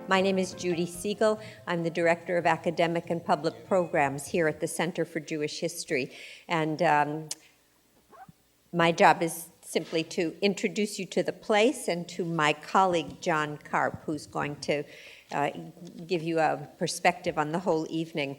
My name is Judy Siegel. I'm the Director of Academic and Public Programs here at the Center for Jewish History. And my job is simply to introduce you to the place and to my colleague, John Karp, who's going to give you a perspective on the whole evening.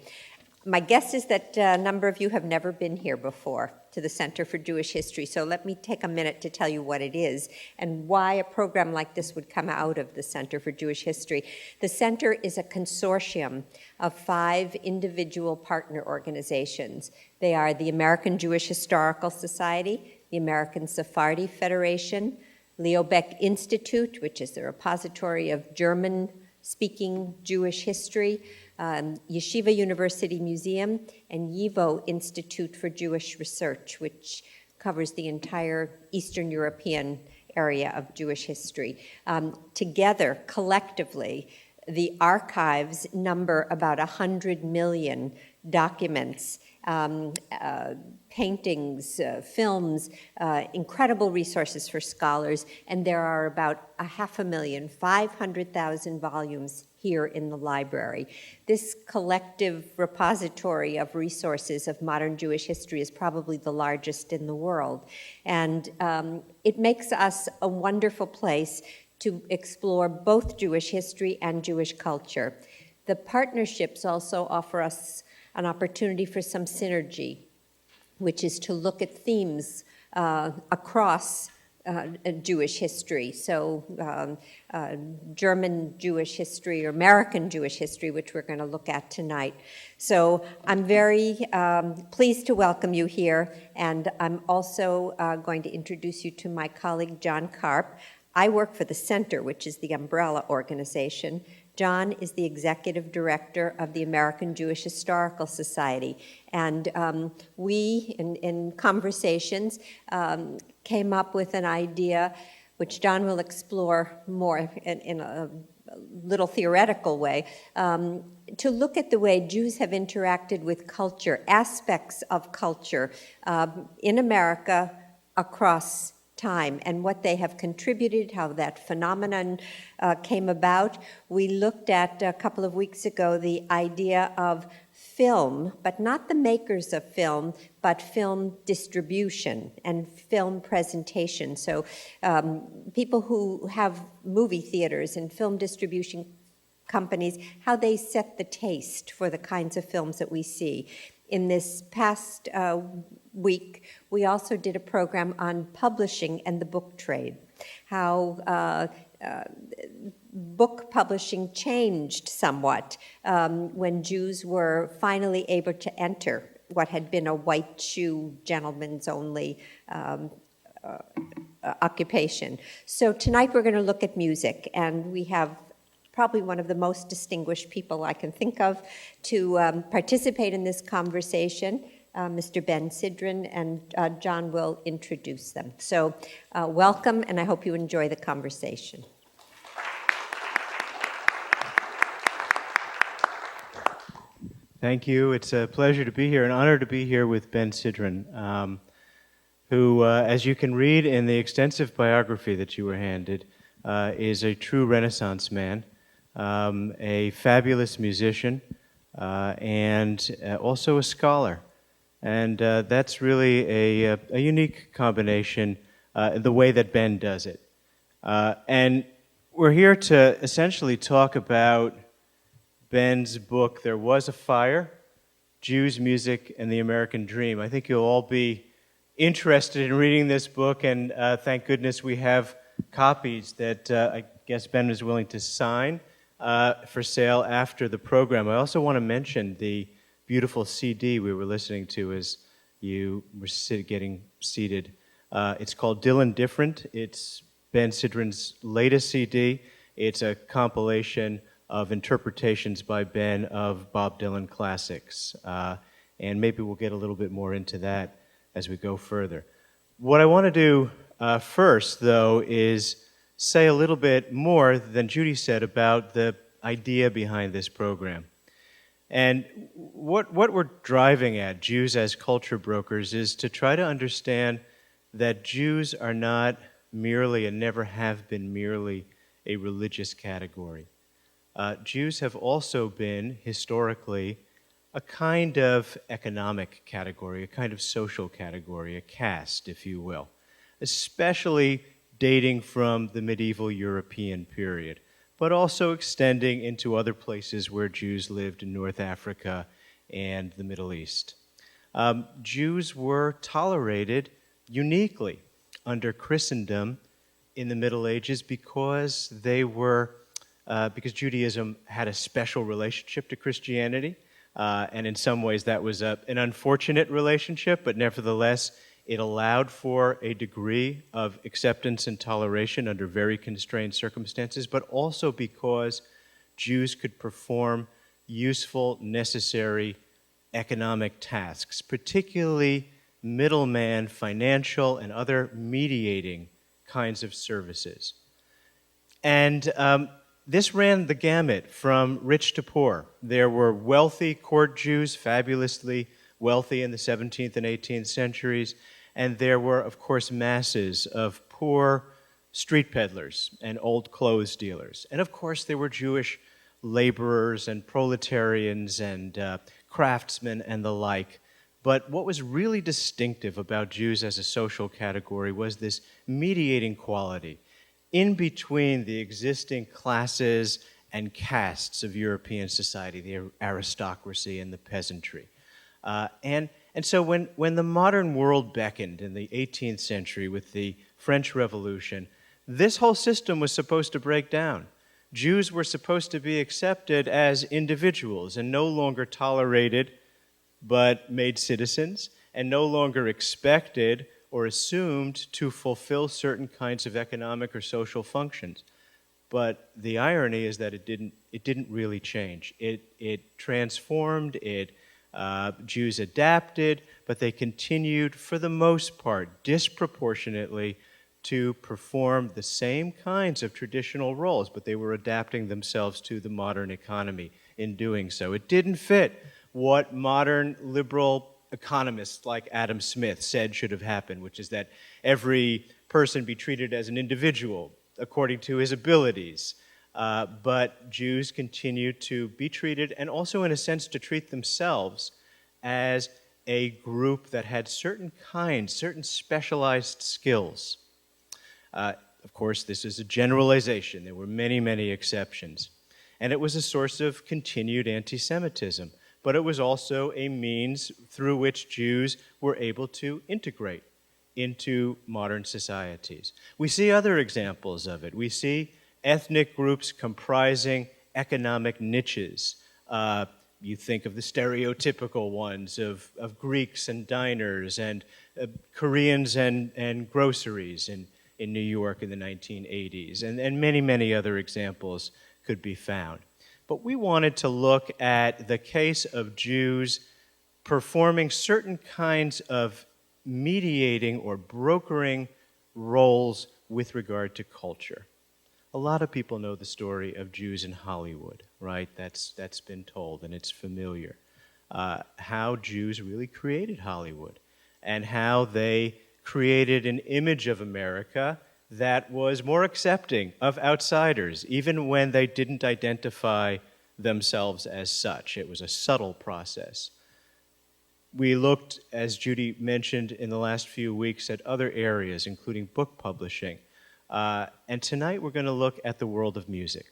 My guess is that a number of you have never been here before to the Center for Jewish History, so let me take a minute to tell you what it is and why a program like this would come out of the Center for Jewish History. The Center is a consortium of 5 individual partner organizations. They are the American Jewish Historical Society, the American Sephardi Federation, Leo Baeck Institute, which is the repository of German-speaking Jewish history, Yeshiva University Museum, and YIVO Institute for Jewish Research, which covers the entire Eastern European area of Jewish history. Together, collectively, the archives number about 100 million documents, paintings, films, incredible resources for scholars, and there are about 500,000, 500,000 volumes here in the library. This collective repository of resources of modern Jewish history is probably the largest in the world, and it makes us a wonderful place to explore both Jewish history and Jewish culture. The partnerships also offer us an opportunity for some synergy, which is to look at themes across Jewish history, so German Jewish history or American Jewish history, which we're going to look at tonight. So I'm very pleased to welcome you here, and I'm also going to introduce you to my colleague, John Karp. I work for the Center, which is the umbrella organization. John is the executive director of the American Jewish Historical Society. And we, in conversations, came up with an idea, which John will explore more in a little theoretical way, to look at the way Jews have interacted with culture, aspects of culture in America across time, and what they have contributed, how that phenomenon came about. We looked at a couple of weeks ago the idea of film, but not the makers of film, but film distribution and film presentation. So people who have movie theaters and film distribution companies, how they set the taste for the kinds of films that we see. In this past week, we also did a program on publishing and the book trade, how book publishing changed somewhat when Jews were finally able to enter what had been a white shoe, gentleman's only occupation. So tonight we're going to look at music, and we have probably one of the most distinguished people I can think of to participate in this conversation, Mr. Ben Sidran, and John will introduce them. So welcome, and I hope you enjoy the conversation. Thank you. It's a pleasure to be here, an honor to be here with Ben Sidran, who, as you can read in the extensive biography that you were handed, is a true Renaissance man. A fabulous musician, and also a scholar. And that's really a unique combination, the way that Ben does it. And we're here to essentially talk about Ben's book, There Was a Fire, Jews, Music, and the American Dream. I think you'll all be interested in reading this book, and thank goodness we have copies that I guess Ben was willing to sign for sale after the program. I also want to mention the beautiful CD we were listening to as you were getting seated. It's called Dylan Different. It's Ben Sidran's latest CD. It's a compilation of interpretations by Ben of Bob Dylan classics. And maybe we'll get a little bit more into that as we go further. What I want to do first, though, is say a little bit more than Judy said about the idea behind this program. And what we're driving at, Jews as culture brokers, is to try to understand that Jews are not merely and never have been merely a religious category. Jews have also been, historically, a kind of economic category, a kind of social category, a caste, if you will, especially dating from the medieval European period, but also extending into other places where Jews lived in North Africa and the Middle East. Jews were tolerated uniquely under Christendom in the Middle Ages because because Judaism had a special relationship to Christianity, and in some ways that was an unfortunate relationship, but nevertheless it allowed for a degree of acceptance and toleration under very constrained circumstances, but also because Jews could perform useful, necessary economic tasks, particularly middleman, financial, and other mediating kinds of services. And this ran the gamut from rich to poor. There were wealthy court Jews, fabulously wealthy in the 17th and 18th centuries, and there were, of course, masses of poor street peddlers and old clothes dealers. And of course, there were Jewish laborers and proletarians and craftsmen and the like. But what was really distinctive about Jews as a social category was this mediating quality in between the existing classes and castes of European society, the aristocracy and the peasantry. And so when the modern world beckoned in the 18th century with the French Revolution, this whole system was supposed to break down. Jews were supposed to be accepted as individuals and no longer tolerated but made citizens, and no longer expected or assumed to fulfill certain kinds of economic or social functions. But the irony is that it didn't really change. It transformed, Jews adapted, but they continued, for the most part, disproportionately to perform the same kinds of traditional roles, but they were adapting themselves to the modern economy in doing so. It didn't fit what modern liberal economists like Adam Smith said should have happened, which is that every person be treated as an individual according to his abilities. But Jews continue to be treated, and also in a sense to treat themselves as a group that had certain specialized skills. Of course, this is a generalization. There were many, many exceptions. And it was a source of continued anti-Semitism. But it was also a means through which Jews were able to integrate into modern societies. We see other examples of it. We see ethnic groups comprising economic niches. You think of the stereotypical ones of Greeks and diners and Koreans and groceries in New York in the 1980s, and many, many other examples could be found. But we wanted to look at the case of Jews performing certain kinds of mediating or brokering roles with regard to culture. A lot of people know the story of Jews in Hollywood, right? That's been told, and it's familiar. How Jews really created Hollywood, and how they created an image of America that was more accepting of outsiders, even when they didn't identify themselves as such. It was a subtle process. We looked, as Judy mentioned in the last few weeks, at other areas, including book publishing. And tonight we're going to look at the world of music.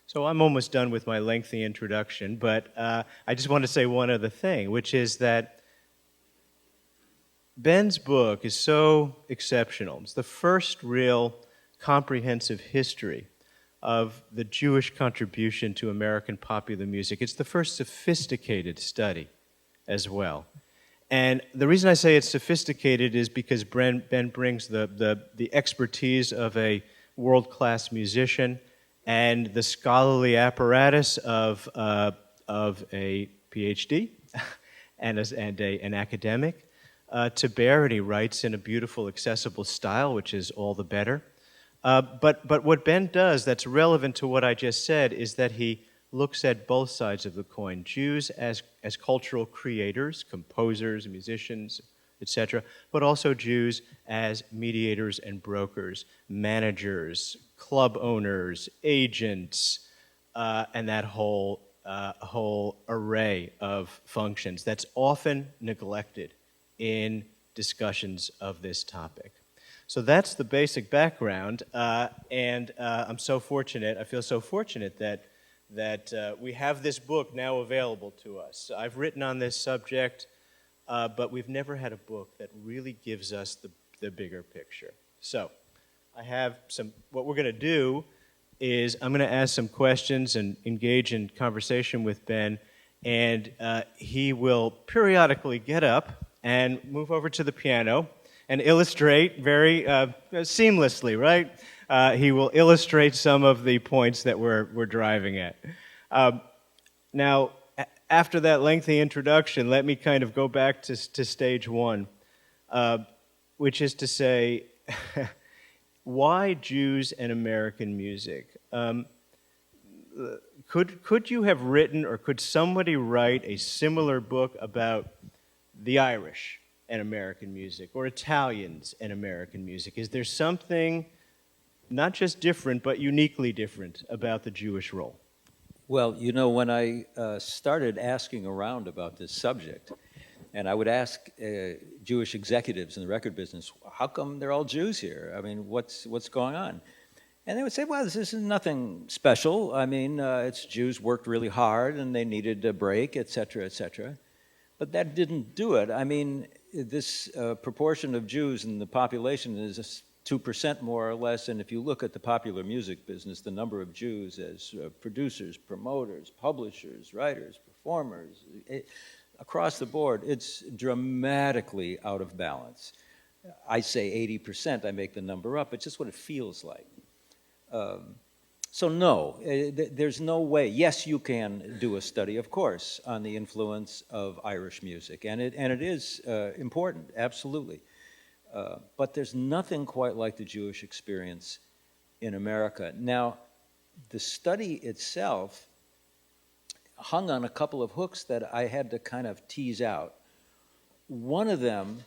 So I'm almost done with my lengthy introduction, but I just want to say one other thing, which is that Ben's book is so exceptional. It's the first real comprehensive history of the Jewish contribution to American popular music. It's the first sophisticated study as well. And the reason I say it's sophisticated is because Ben brings the expertise of a world-class musician and the scholarly apparatus of a PhD and an academic to bear, and he writes in a beautiful, accessible style, which is all the better. But what Ben does that's relevant to what I just said is that he looks at both sides of the coin. Jews as cultural creators, composers, musicians, etc., but also Jews as mediators and brokers, managers, club owners, agents, and that whole array of functions that's often neglected in discussions of this topic. So that's the basic background, and I'm so fortunate. I feel so fortunate that we have this book now available to us. I've written on this subject, but we've never had a book that really gives us the bigger picture. So I have some. What we're going to do is I'm going to ask some questions and engage in conversation with Ben, and he will periodically get up and move over to the piano and illustrate very seamlessly, right? He will illustrate some of the points that we're driving at. Now, after that lengthy introduction, let me kind of go back to stage one, which is to say, why Jews and American music? Could you have written, or could somebody write a similar book about the Irish and American music, or Italians and American music? Is there something not just different, but uniquely different about the Jewish role? Well, you know, when I started asking around about this subject, and I would ask Jewish executives in the record business, how come they're all Jews here? I mean, what's going on? And they would say, well, this is nothing special. I mean, it's Jews worked really hard and they needed a break, et cetera, et cetera. But that didn't do it. I mean, this proportion of Jews in the population is 2% more or less, and if you look at the popular music business, the number of Jews as producers, promoters, publishers, writers, performers, across the board, it's dramatically out of balance. I say 80%, I make the number up, it's just what it feels like. So no, there's no way. Yes, you can do a study, of course, on the influence of Irish music, and it is important, absolutely. But there's nothing quite like the Jewish experience in America. Now, the study itself hung on a couple of hooks that I had to kind of tease out. One of them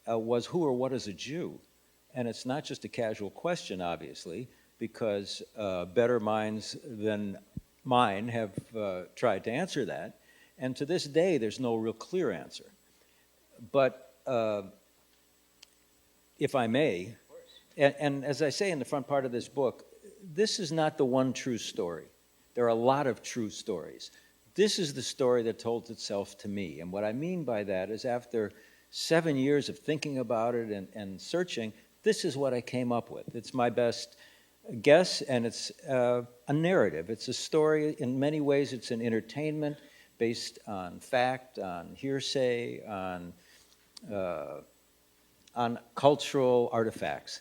was, who or what is a Jew? And it's not just a casual question, obviously, because better minds than mine have tried to answer that. And to this day, there's no real clear answer. But if I may, and as I say in the front part of this book, this is not the one true story. There are a lot of true stories. This is the story that told itself to me. And what I mean by that is after 7 years of thinking about it and searching, this is what I came up with. It's my best guess, and it's a narrative. It's a story. In many ways, it's an entertainment based on fact, on hearsay, on cultural artifacts.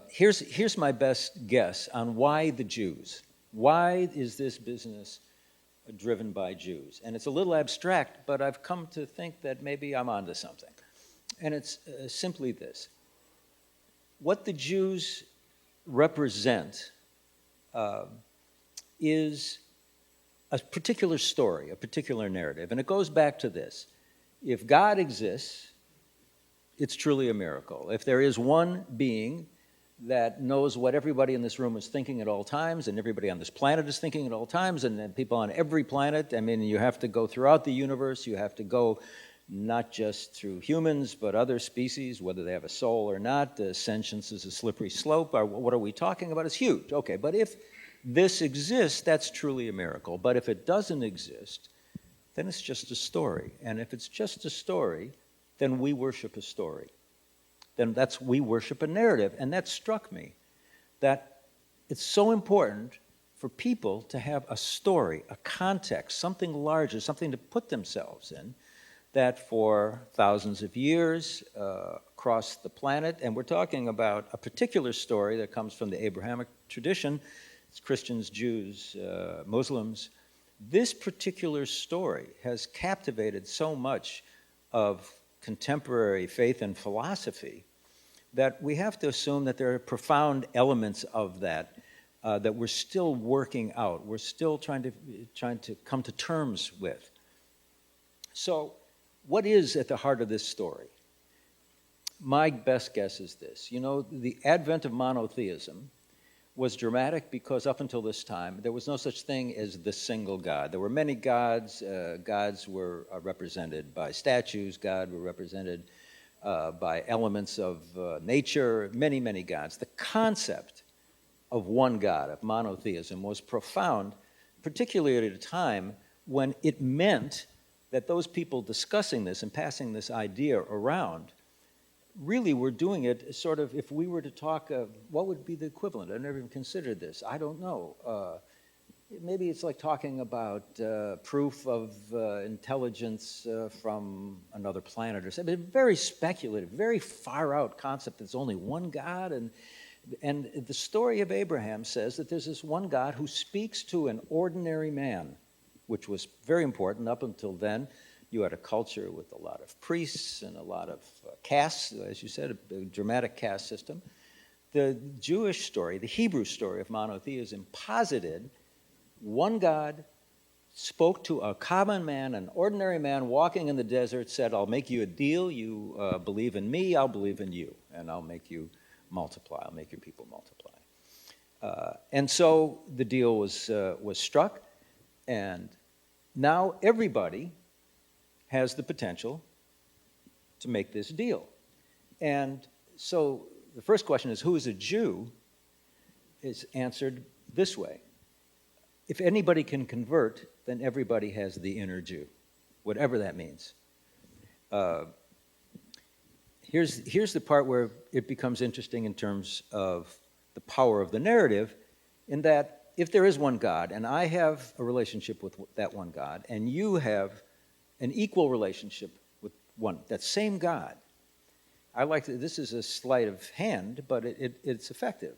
Here's my best guess on why the Jews. Why is this business driven by Jews? And it's a little abstract, but I've come to think that maybe I'm onto something. And it's simply this. What the Jews represent is a particular story, a particular narrative. And it goes back to this. If God exists, it's truly a miracle. If there is one being that knows what everybody in this room is thinking at all times, and everybody on this planet is thinking at all times, and people on every planet, I mean, you have to go throughout the universe, you have to go not just through humans, but other species, whether they have a soul or not. The sentience is a slippery slope. What are we talking about? It's huge. Okay, but if this exists, that's truly a miracle. But if it doesn't exist, then it's just a story. And if it's just a story, then we worship a story. Then we worship a narrative. And that struck me, that it's so important for people to have a story, a context, something larger, something to put themselves in, that for thousands of years across the planet, and we're talking about a particular story that comes from the Abrahamic tradition, it's Christians, Jews, Muslims. This particular story has captivated so much of contemporary faith and philosophy that we have to assume that there are profound elements of that that we're still working out. We're still trying to come to terms with. So, what is at the heart of this story? My best guess is this. You know, the advent of monotheism was dramatic because up until this time, there was no such thing as the single God. There were many gods. Gods were represented by statues. God were represented by elements of nature, many, many gods. The concept of one God, of monotheism, was profound, particularly at a time when it meant that those people discussing this and passing this idea around really were doing it sort of, if we were to talk, what would be the equivalent? I've never even considered this. I don't know. Maybe it's like talking about proof of intelligence from another planet or something. Very speculative, very far out concept. There's only one God, and the story of Abraham says that there's this one God who speaks to an ordinary man, which was very important. Up until then, you had a culture with a lot of priests and a lot of castes, as you said, a dramatic caste system. The Jewish story, the Hebrew story of monotheism, posited one God spoke to a common man, an ordinary man walking in the desert, said, I'll make you a deal. You believe in me, I'll believe in you, and I'll make you multiply. I'll make your people multiply. And so the deal was struck, and now everybody has the potential to make this deal. And so the first question is, who is a Jew? Is answered this way. If anybody can convert, then everybody has the inner Jew, whatever that means. Here's the part where it becomes interesting in terms of the power of the narrative, in that if there is one God, and I have a relationship with that one God, and you have an equal relationship with that same God, this is a sleight of hand, but it's effective.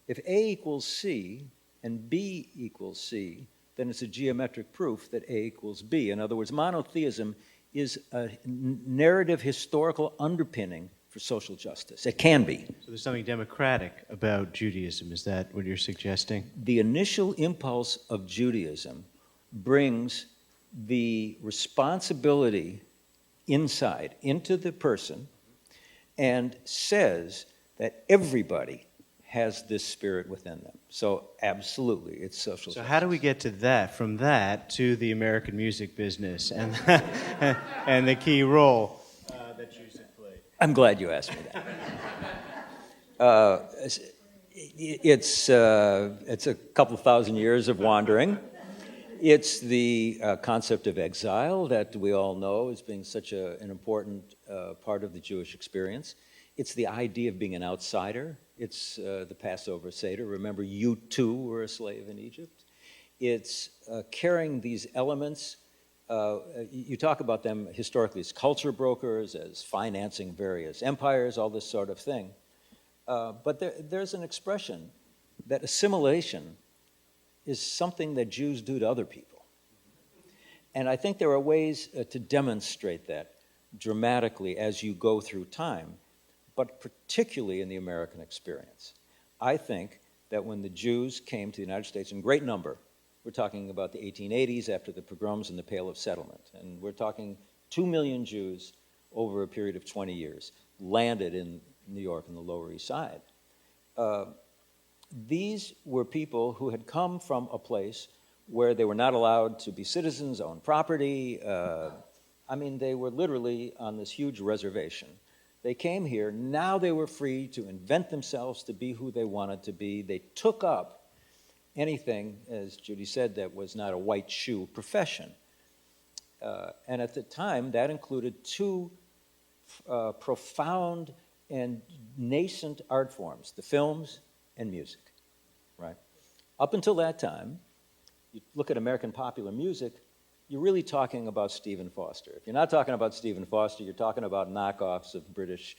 If A equals C and B equals C, then it's a geometric proof that A equals B. In other words, monotheism is a narrative historical underpinning for social justice. It can be. So there's something democratic about Judaism. Is that what you're suggesting? The initial impulse of Judaism brings the responsibility inside, into the person, and says that everybody has this spirit within them. So absolutely, it's social justice. So how do we get to that, from that to the American music business and and the key role that Jews have played? I'm glad you asked me that. It's a couple thousand years of wandering. It's the concept of exile that we all know as being such an important part of the Jewish experience. It's the idea of being an outsider. It's the Passover Seder. Remember, you too were a slave in Egypt. It's carrying these elements. You talk about them historically as culture brokers, as financing various empires, all this sort of thing. But there's an expression that assimilation is something that Jews do to other people. And I think there are ways to demonstrate that dramatically as you go through time, but particularly in the American experience. I think that when the Jews came to the United States in great number, we're talking about the 1880s after the pogroms and the Pale of Settlement, and we're talking 2 million Jews over a period of 20 years landed in New York and the Lower East Side. These were people who had come from a place where they were not allowed to be citizens, own property. They were literally on this huge reservation. They came here, now they were free to invent themselves to be who they wanted to be. They took up anything, as Judy said, that was not a white shoe profession. And at the time, that included two profound and nascent art forms, the films and music, right? Up until that time, you look at American popular music, you're really talking about Stephen Foster. If you're not talking about Stephen Foster, you're talking about knockoffs of British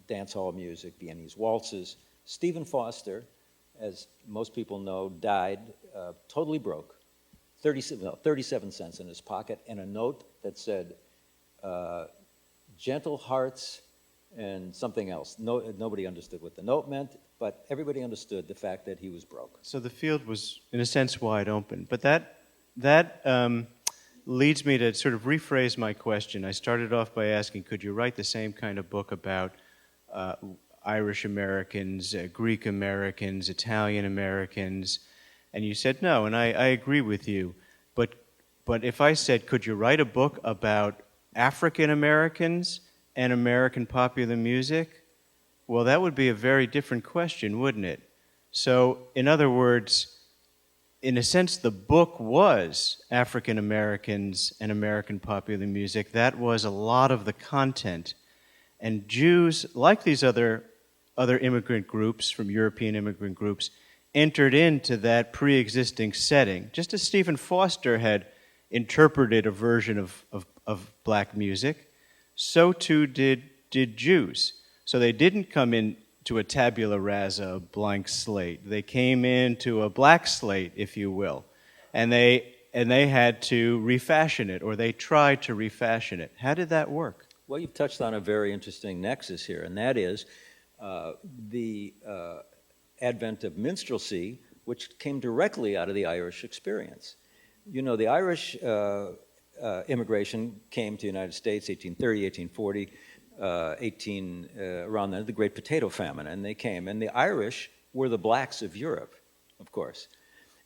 dance hall music, Viennese waltzes. Stephen Foster, as most people know, died totally broke, 37 cents in his pocket, and a note that said, gentle hearts and something else. Nobody understood what the note meant, but everybody understood the fact that he was broke. So the field was, in a sense, wide open. But that leads me to sort of rephrase my question. I started off by asking, could you write the same kind of book about Irish Americans, Greek Americans, Italian Americans, and you said no, and I agree with you. But if I said, could you write a book about African Americans and American popular music? Well, that would be a very different question, wouldn't it? So, in other words, in a sense, the book was African Americans and American popular music. That was a lot of the content. And Jews, like these other immigrant groups from European immigrant groups, entered into that pre-existing setting, just as Stephen Foster had interpreted a version of black music, so too did Jews. So they didn't come into a tabula rasa, a blank slate. They came into a black slate, if you will, and they had to refashion it, or they tried to refashion it. How did that work? Well, you've touched on a very interesting nexus here, and that is the advent of minstrelsy, which came directly out of the Irish experience. You know, the Irish immigration came to the United States 1830, 1840, around then, the Great Potato Famine, and they came. And the Irish were the blacks of Europe, of course.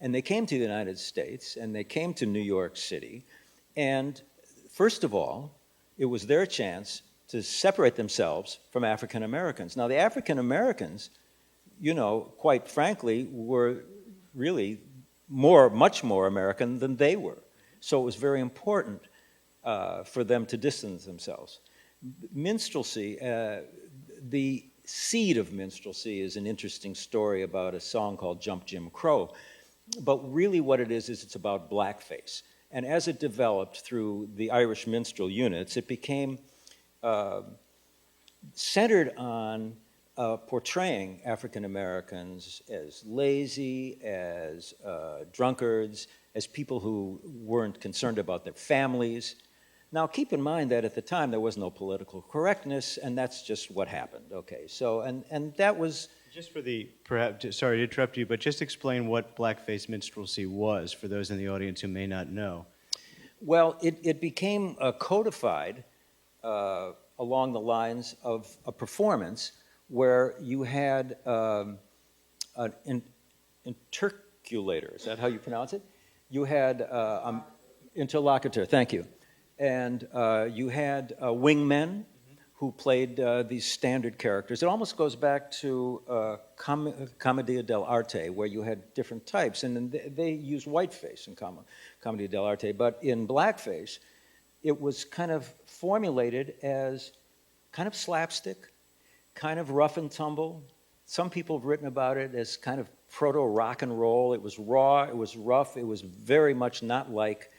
And they came to the United States, and they came to New York City, and first of all, it was their chance to separate themselves from African Americans. Now, the African Americans, you know, quite frankly, were really much more American than they were. So it was very important for them to distance themselves. Minstrelsy, the seed of minstrelsy is an interesting story about a song called Jump Jim Crow. But really what it is it's about blackface. And as it developed through the Irish minstrel units, it became centered on portraying African Americans as lazy, as drunkards, as people who weren't concerned about their families. Now, keep in mind that at the time there was no political correctness, and that's just what happened. Okay, so and that was just for the perhaps. Sorry to interrupt you, but just explain what blackface minstrelsy was for those in the audience who may not know. Well, it became codified along the lines of a performance where you had an interculator. Is that how you pronounce it? You had interlocutor. Thank you. And you had wingmen who played these standard characters. It almost goes back to Commedia dell'arte, where you had different types. And they used whiteface in Commedia dell'arte. But in blackface, it was kind of formulated as kind of slapstick, kind of rough and tumble. Some people have written about it as kind of proto-rock and roll. It was raw, it was rough, it was very much not like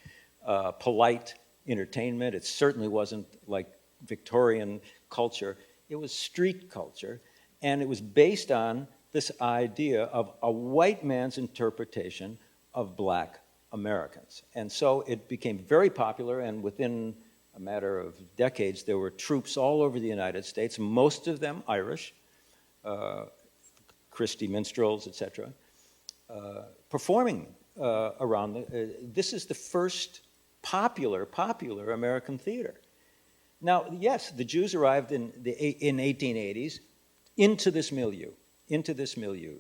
polite entertainment. It certainly wasn't like Victorian culture. It was street culture, and it was based on this idea of a white man's interpretation of black Americans. And so it became very popular, and within a matter of decades, there were troops all over the United States, most of them Irish, Christie minstrels, etc., performing around. This is the first popular American theater. Now, yes, the Jews arrived in 1880s into this milieu.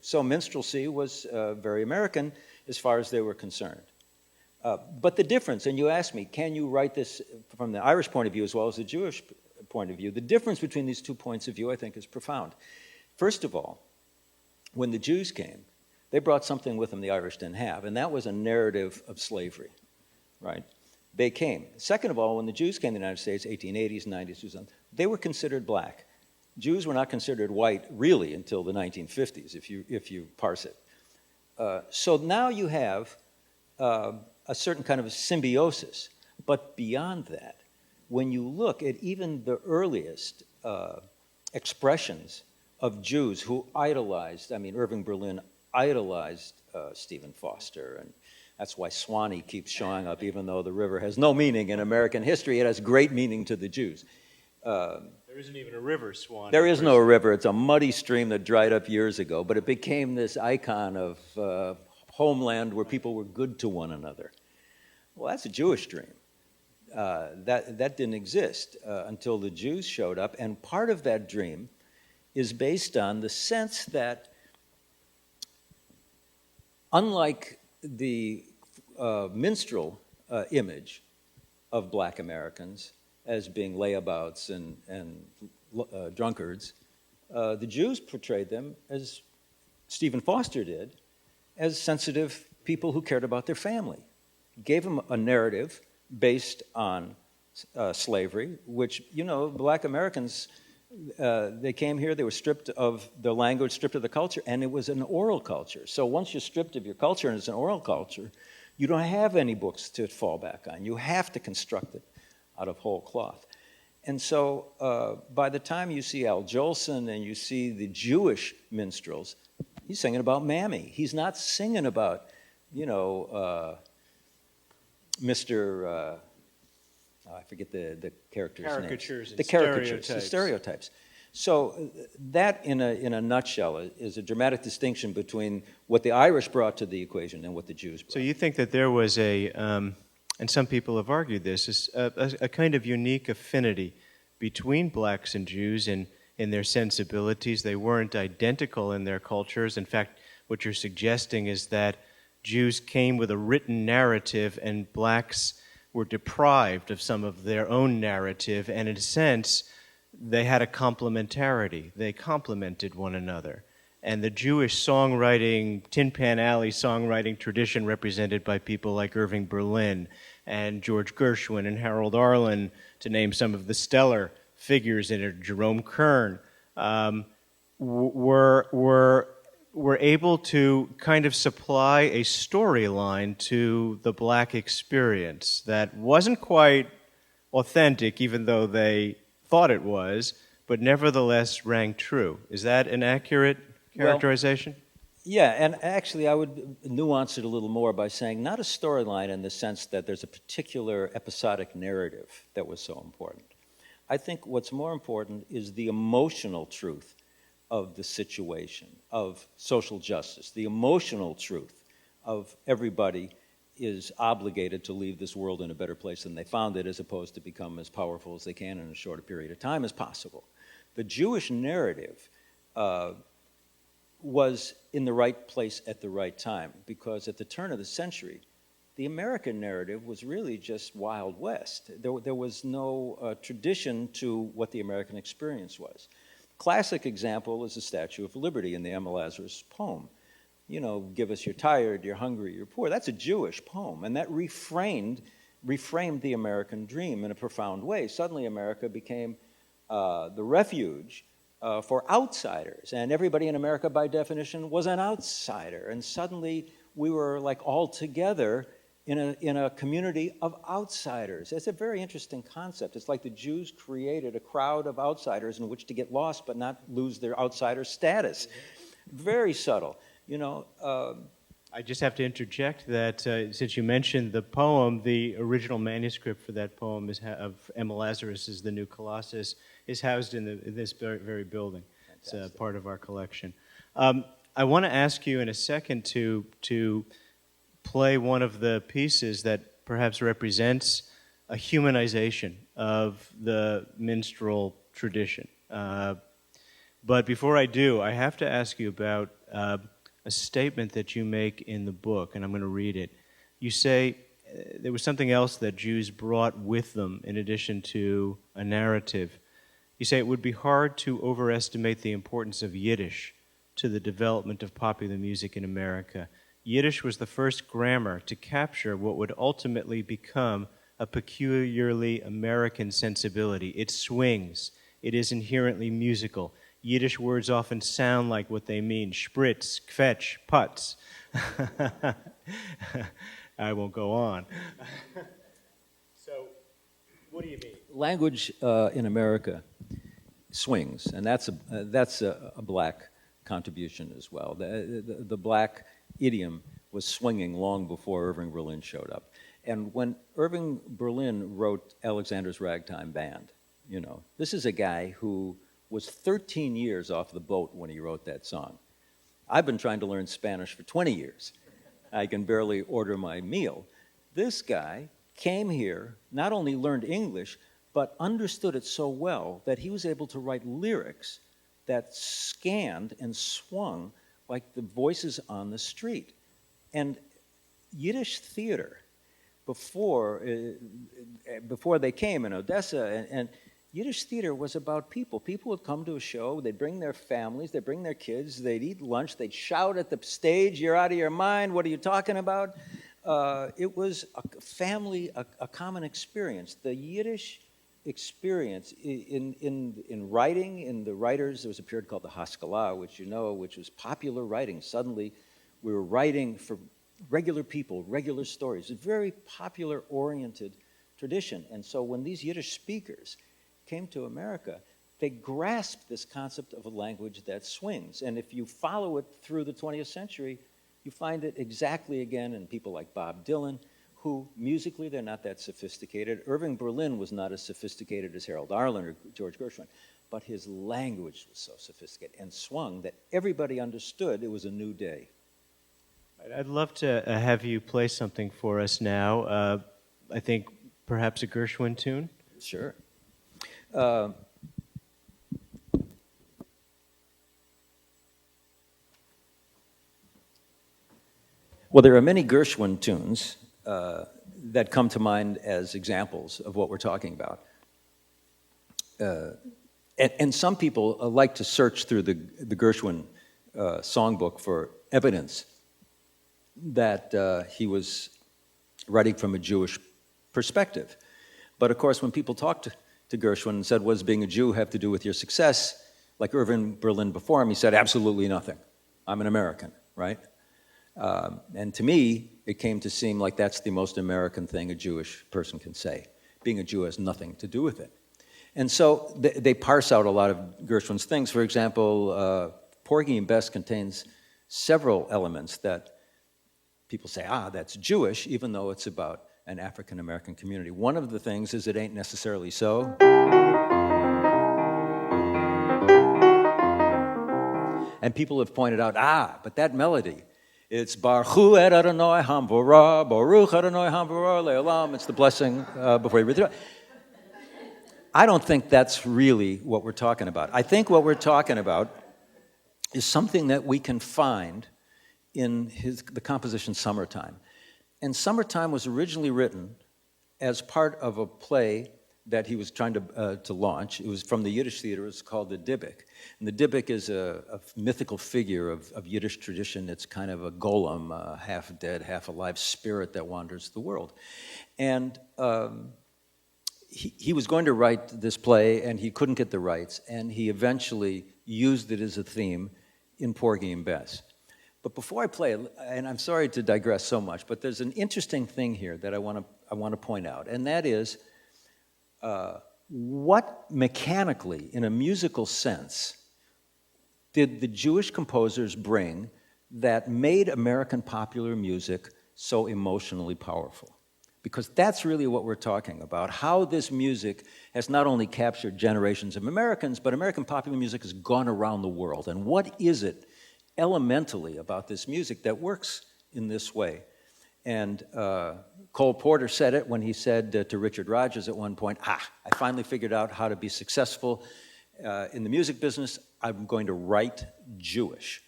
So minstrelsy was very American as far as they were concerned. But the difference, and you asked me, can you write this from the Irish point of view as well as the Jewish point of view? The difference between these two points of view, I think, is profound. First of all, when the Jews came, they brought something with them the Irish didn't have, and that was a narrative of slavery, right? They came. Second of all, when the Jews came to the United States, 1880s, 90s, they were considered black. Jews were not considered white, really, until the 1950s, if you parse it. So now you have a certain kind of a symbiosis. But beyond that, when you look at even the earliest expressions of Jews who idolized, I mean, Irving Berlin idolized Stephen Foster, and that's why Swanee keeps showing up, even though the river has no meaning in American history. It has great meaning to the Jews. There isn't even a river, Swanee. There is no river. It's a muddy stream that dried up years ago, but it became this icon of homeland where people were good to one another. Well, that's a Jewish dream. That didn't exist until the Jews showed up, and part of that dream is based on the sense that, unlike the minstrel image of black Americans as being layabouts and drunkards, the Jews portrayed them, as Stephen Foster did, as sensitive people who cared about their family. Gave them a narrative based on slavery, which, black Americans, they came here, they were stripped of their language, stripped of the culture, and it was an oral culture. So once you're stripped of your culture and it's an oral culture, you don't have any books to fall back on. You have to construct it out of whole cloth. And so by the time you see Al Jolson and you see the Jewish minstrels, he's singing about Mammy. He's not singing about, Mr. I forget the character's Caricatures name. and The caricatures, stereotypes. the stereotypes. So that, in a nutshell, is a dramatic distinction between what the Irish brought to the equation and what the Jews brought. So you think that there was and some people have argued this, is a kind of unique affinity between blacks and Jews in their sensibilities. They weren't identical in their cultures. In fact, what you're suggesting is that Jews came with a written narrative and blacks were deprived of some of their own narrative, and in a sense, they had a complementarity. They complemented one another. And the Jewish songwriting, Tin Pan Alley songwriting tradition represented by people like Irving Berlin and George Gershwin and Harold Arlen, to name some of the stellar figures in it, Jerome Kern, were able to kind of supply a storyline to the black experience that wasn't quite authentic, even though they thought it was, but nevertheless rang true. Is that an accurate characterization? Well, yeah, and actually I would nuance it a little more by saying not a storyline in the sense that there's a particular episodic narrative that was so important. I think what's more important is the emotional truth of the situation, of social justice, the emotional truth of everybody is obligated to leave this world in a better place than they found it, as opposed to become as powerful as they can in as short a period of time as possible. The Jewish narrative was in the right place at the right time, because at the turn of the century, the American narrative was really just Wild West. There was no tradition to what the American experience was. Classic example is the Statue of Liberty in the Emma Lazarus poem. Give us you're tired, you're hungry, you're poor. That's a Jewish poem, and that reframed the American dream in a profound way. Suddenly America became the refuge for outsiders, and everybody in America by definition was an outsider, and suddenly we were like all together in a community of outsiders. It's a very interesting concept. It's like the Jews created a crowd of outsiders in which to get lost but not lose their outsider status. Very subtle. I just have to interject that since you mentioned the poem, the original manuscript for that poem of Emma Lazarus' The New Colossus is housed in this very building. Fantastic. It's part of our collection. I want to ask you in a second to play one of the pieces that perhaps represents a humanization of the minstrel tradition. But before I do, I have to ask you about a statement that you make in the book, and I'm going to read it. You say there was something else that Jews brought with them in addition to a narrative. You say it would be hard to overestimate the importance of Yiddish to the development of popular music in America. Yiddish was the first grammar to capture what would ultimately become a peculiarly American sensibility. It swings. It is inherently musical. Yiddish words often sound like what they mean: spritz, kvetch, putz. I won't go on. So, what do you mean? Language in America swings, and that's a black contribution as well. The black idiom was swinging long before Irving Berlin showed up. And when Irving Berlin wrote Alexander's Ragtime Band, this is a guy who was 13 years off the boat when he wrote that song. I've been trying to learn Spanish for 20 years. I can barely order my meal. This guy came here, not only learned English, but understood it so well that he was able to write lyrics that scanned and swung like the voices on the street. And Yiddish theater, before they came in Odessa, and Yiddish theater was about people. People would come to a show, they'd bring their families, they'd bring their kids, they'd eat lunch, they'd shout at the stage, "You're out of your mind, what are you talking about?" It was a family, a common experience. The Yiddish experience in writing, in the writers, there was a period called the Haskalah, which you know, which was popular writing. Suddenly, we were writing for regular people, regular stories. A very popular-oriented tradition. And so when these Yiddish speakers came to America, they grasped this concept of a language that swings. And if you follow it through the 20th century, you find it exactly again in people like Bob Dylan, who musically they're not that sophisticated. Irving Berlin was not as sophisticated as Harold Arlen or George Gershwin, but his language was so sophisticated and swung that everybody understood it was a new day. I'd love to have you play something for us now. I think perhaps a Gershwin tune? Sure. Well, there are many Gershwin tunes that come to mind as examples of what we're talking about. And some people like to search through the Gershwin songbook for evidence that he was writing from a Jewish perspective. But of course, when people talked to Gershwin and said, "What does being a Jew have to do with your success?" Like Irving Berlin before him, he said, "Absolutely nothing. I'm an American," right? And to me, it came to seem like that's the most American thing a Jewish person can say. Being a Jew has nothing to do with it. And so they parse out a lot of Gershwin's things. For example, Porgy and Bess contains several elements that people say, that's Jewish, even though it's about an African-American community. One of the things is it ain't necessarily so. And people have pointed out, but that melody, it's Baruch et Adonai Hamvorah, Baruch Adonai Hamvorah Le'olam. It's the blessing before you read through it. I don't think that's really what we're talking about. I think what we're talking about is something that we can find in the composition Summertime. And Summertime was originally written as part of a play that he was trying to launch. It was from the Yiddish theater. It's called the Dybbuk. And the Dybbuk is a mythical figure of Yiddish tradition. It's kind of a golem, a half-dead, half-alive spirit that wanders the world. And he was going to write this play, and he couldn't get the rights, and he eventually used it as a theme in Porgy and Bess. But before I play it, and I'm sorry to digress so much, but there's an interesting thing here that I want to point out, and that is what mechanically, in a musical sense, did the Jewish composers bring that made American popular music so emotionally powerful? Because that's really what we're talking about, how this music has not only captured generations of Americans, but American popular music has gone around the world. And what is it elementally about this music that works in this way? And Cole Porter said it when he said to Richard Rodgers at one point, I finally figured out how to be successful in the music business. I'm going to write Jewish.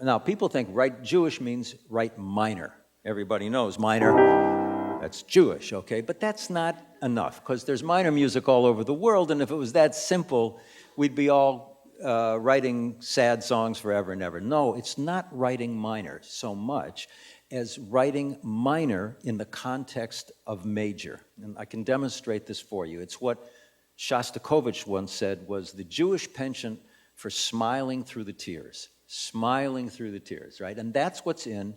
Now, people think write Jewish means write minor. Everybody knows minor. That's Jewish, okay? But that's not enough, because there's minor music all over the world, and if it was that simple, we'd be all writing sad songs forever and ever. No, it's not writing minor so much as writing minor in the context of major. And I can demonstrate this for you. It's what Shostakovich once said was the Jewish penchant for smiling through the tears. Smiling through the tears, right? And that's what's in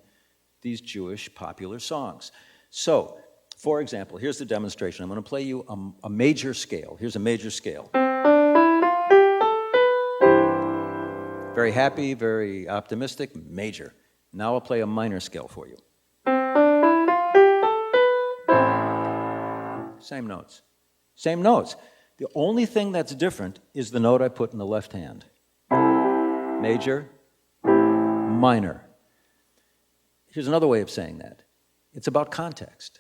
these Jewish popular songs. So, for example, here's the demonstration. I'm going to play you a major scale. Here's a major scale. Very happy, very optimistic, major. Now I'll play a minor scale for you. Same notes. Same notes. The only thing that's different is the note I put in the left hand. Major, minor. Here's another way of saying that. It's about context.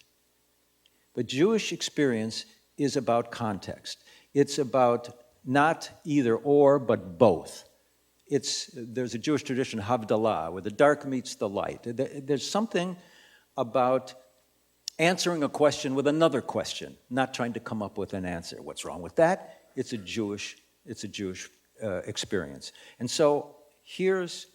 The Jewish experience is about context. It's about not either or, but both. There's a Jewish tradition, Havdalah, where the dark meets the light. There's something about answering a question with another question, not trying to come up with an answer. What's wrong with that? It's a Jewish experience. And so here's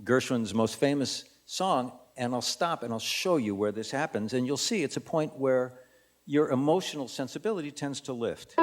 Gershwin's most famous song, and I'll stop and I'll show you where this happens, and you'll see it's a point where your emotional sensibility tends to lift.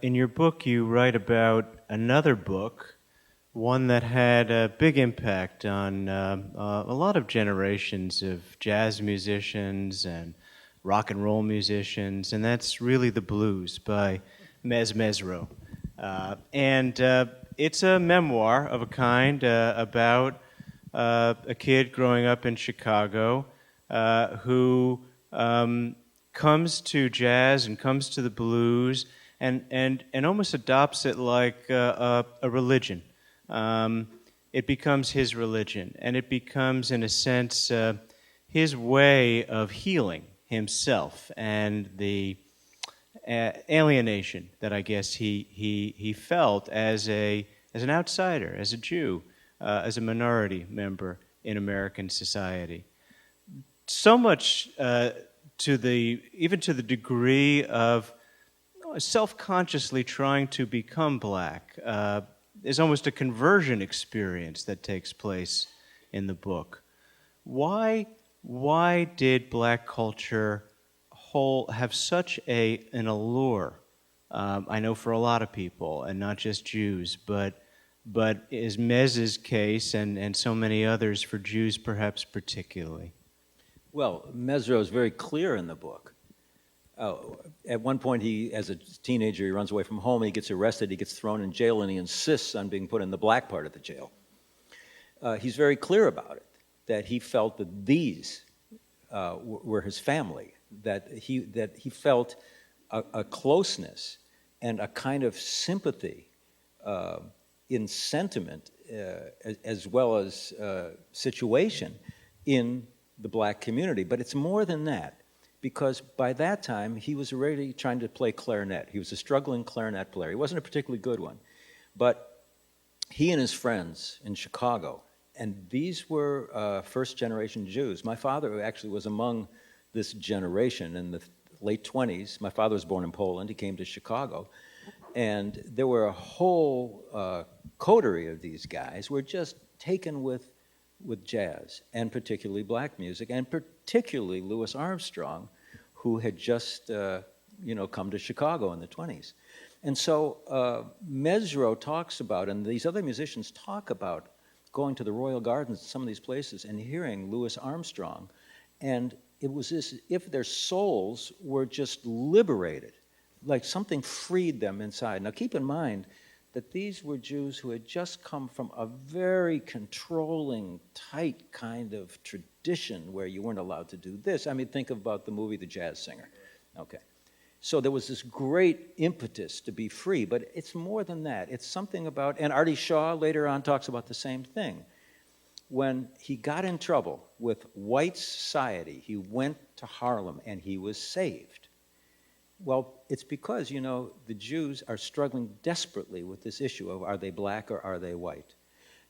In your book, you write about another book, one that had a big impact on a lot of generations of jazz musicians and rock and roll musicians, and that's really the Blues by Mezz Mezzrow. And it's a memoir of a kind about a kid growing up in Chicago who comes to jazz and comes to the blues and almost adopts it like a religion. It becomes his religion, and it becomes, in a sense, his way of healing himself and the alienation that I guess he felt as an outsider, as a Jew, as a minority member in American society. So much even to the degree of self-consciously trying to become black. There's almost a conversion experience that takes place in the book. Why did black culture have such an allure? I know for a lot of people, and not just Jews, but is Mezz's case and so many others for Jews perhaps particularly? Well, Mezzrow is very clear in the book. At one point, as a teenager, he runs away from home, he gets arrested, he gets thrown in jail, and he insists on being put in the black part of the jail. He's very clear about it, that he felt that these were his family, that he felt a closeness and a kind of sympathy in sentiment as well as situation in the black community. But it's more than that, because by that time he was already trying to play clarinet. He was a struggling clarinet player. He wasn't a particularly good one, but he and his friends in Chicago, and these were first-generation Jews. My father actually was among this generation in the late 20s. My father was born in Poland. He came to Chicago, and there were a whole coterie of these guys who were just taken with jazz, and particularly black music, and particularly Louis Armstrong, who had just come to Chicago in the 20s. And so Mezzrow talks about, and these other musicians talk about, going to the Royal Gardens, some of these places, and hearing Louis Armstrong, and it was as if their souls were just liberated, like something freed them inside. Now keep in mind that these were Jews who had just come from a very controlling, tight kind of tradition where you weren't allowed to do this. I mean, think about the movie The Jazz Singer. Okay. So there was this great impetus to be free, but it's more than that. It's something about, and Artie Shaw later on talks about the same thing. When he got in trouble with white society, he went to Harlem and he was saved. Well, it's because, you know, the Jews are struggling desperately with this issue of are they black or are they white?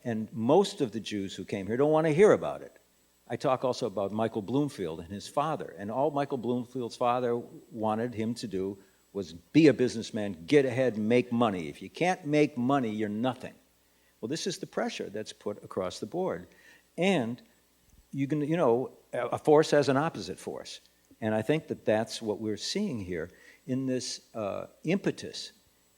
And most of the Jews who came here don't want to hear about it. I talk also about Michael Bloomfield and his father. And all Michael Bloomfield's father wanted him to do was be a businessman, get ahead, make money. If you can't make money, you're nothing. Well, this is the pressure that's put across the board. And you can, you know, a force has an opposite force. And I think that that's what we're seeing here in this impetus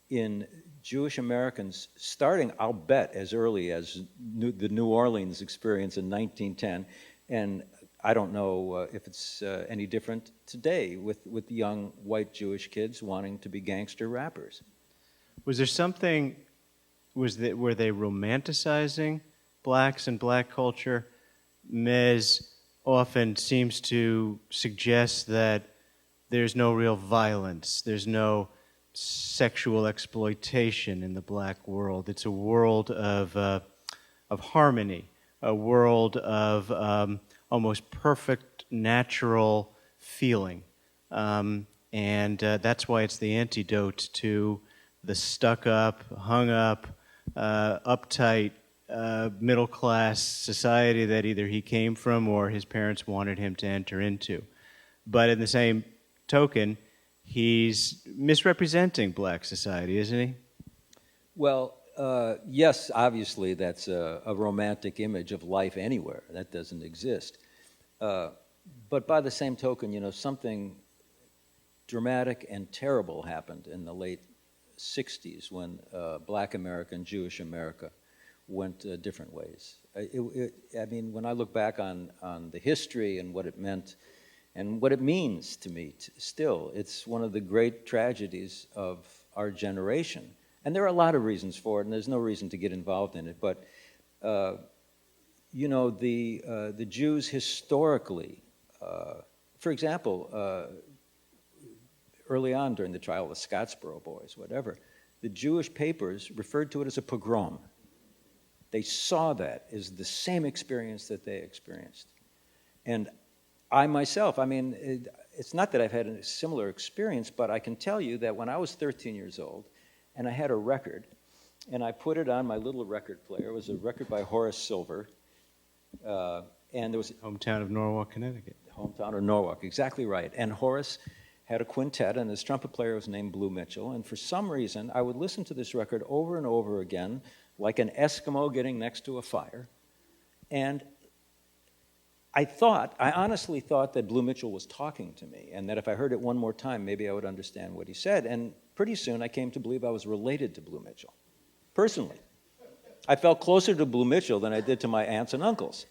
in Jewish Americans starting, I'll bet, as early as the New Orleans experience in 1910. And I don't know if it's any different today with young white Jewish kids wanting to be gangster rappers. Was there something, were they romanticizing blacks and black culture? Mez often seems to suggest that there's no real violence, there's no sexual exploitation in the black world. It's a world of harmony, a world of almost perfect natural feeling. And that's why it's the antidote to the stuck-up, hung-up, uptight, middle-class society that either he came from or his parents wanted him to enter into. But in the same token, he's misrepresenting black society, isn't he? Well, yes, obviously that's a romantic image of life anywhere. That doesn't exist. But by the same token, you know, something dramatic and terrible happened in the late 60s when black America and Jewish America went different ways. I mean, when I look back on the history and what it meant and what it means to me still, it's one of the great tragedies of our generation. And there are a lot of reasons for it, and there's no reason to get involved in it. But, you know, the Jews historically, for example, early on during the trial of the Scottsboro Boys, whatever, the Jewish papers referred to it as a pogrom. They saw that as the same experience that they experienced. And I myself, I mean, it's not that I've had a similar experience, but I can tell you that when I was 13 years old and I had a record and I put it on my little record player, it was a record by Horace Silver, and there was... Hometown of Norwalk, Connecticut. Hometown of Norwalk, exactly right. And Horace had a quintet, and his trumpet player was named Blue Mitchell. And for some reason, I would listen to this record over and over again, like an Eskimo getting next to a fire. And I honestly thought that Blue Mitchell was talking to me, and that if I heard it one more time, maybe I would understand what he said. And pretty soon, I came to believe I was related to Blue Mitchell, personally. I felt closer to Blue Mitchell than I did to my aunts and uncles.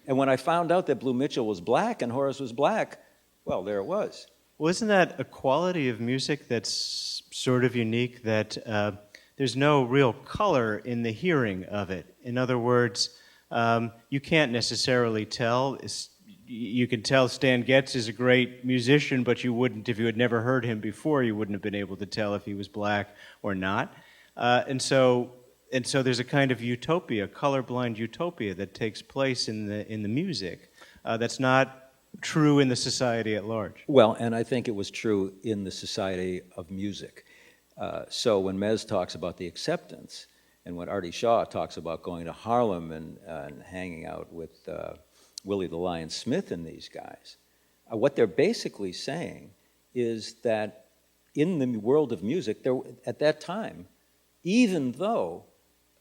And when I found out that Blue Mitchell was black and Horace was black, well, there it was. Well, isn't that a quality of music that's sort of unique, that there's no real color in the hearing of it? In other words, you can't necessarily tell. You can tell Stan Getz is a great musician, but you wouldn't, if you had never heard him before, you wouldn't have been able to tell if he was black or not. And so there's a kind of utopia, colorblind utopia, that takes place in the music that's not true in the society at large. Well, and I think it was true in the society of music. So when Mez talks about the acceptance, and when Artie Shaw talks about going to Harlem and hanging out with Willie the Lion Smith and these guys, what they're basically saying is that in the world of music, at that time, even though,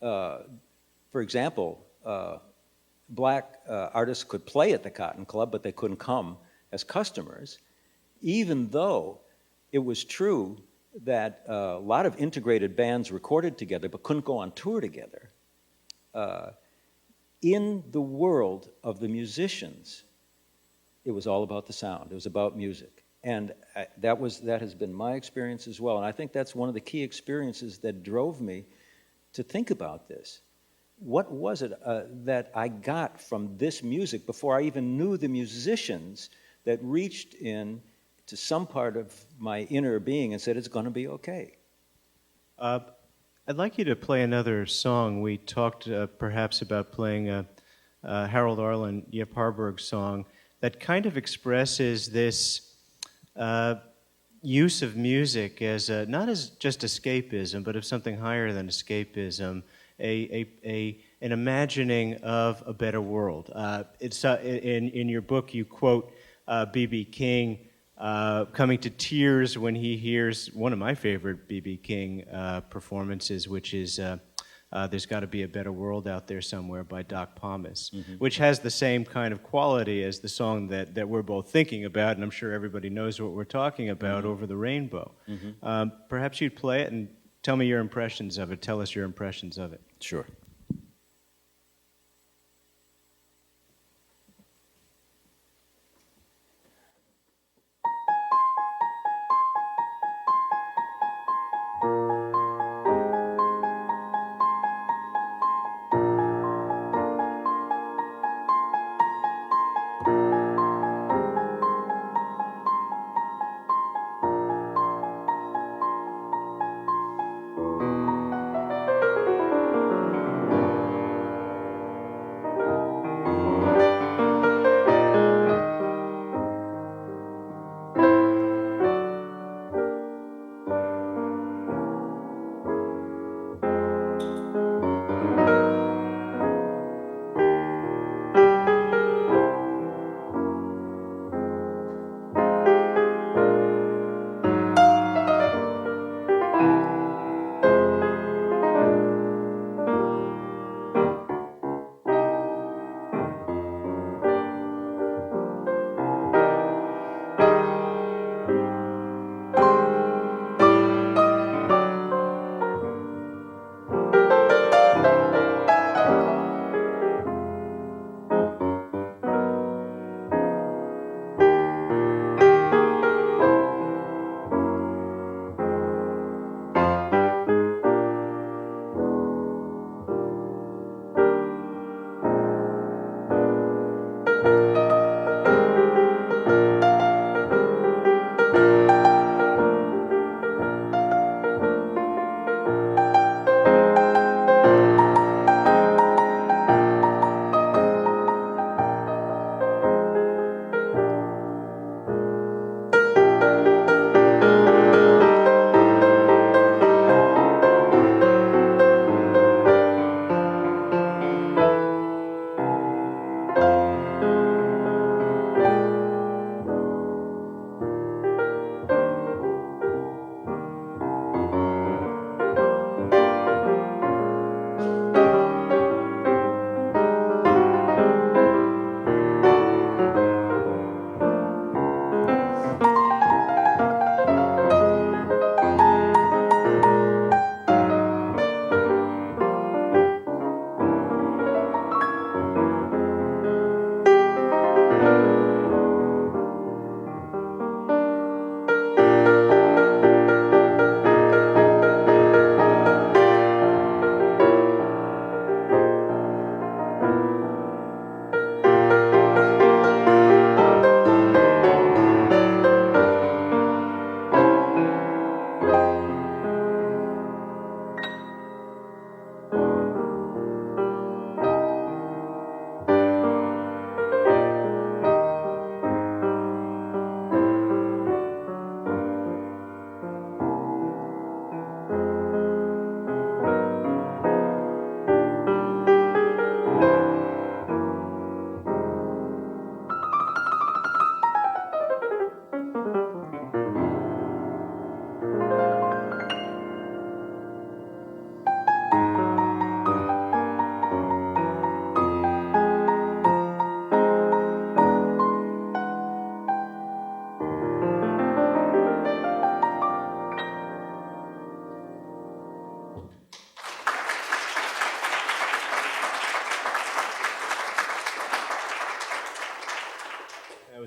for example, black artists could play at the Cotton Club, but they couldn't come as customers, even though it was true that a lot of integrated bands recorded together but couldn't go on tour together, in the world of the musicians, it was all about the sound. It was about music. And that has been my experience as well. And I think that's one of the key experiences that drove me to think about this. What was it that I got from this music before I even knew the musicians that reached in to some part of my inner being and said, it's going to be okay? I'd like you to play another song. We talked perhaps about playing a Harold Arlen, Yip Harburg song that kind of expresses this use of music as not as just escapism, but of something higher than escapism, an imagining of a better world. It's in your book you quote B.B. King coming to tears when he hears one of my favorite B.B. King performances, which is There's Got to Be a Better World Out There Somewhere by Doc Pomus, which has the same kind of quality as the song that we're both thinking about, and I'm sure everybody knows what we're talking about, Over the Rainbow. Perhaps you'd play it and tell me your impressions of it. Tell us your impressions of it. Sure.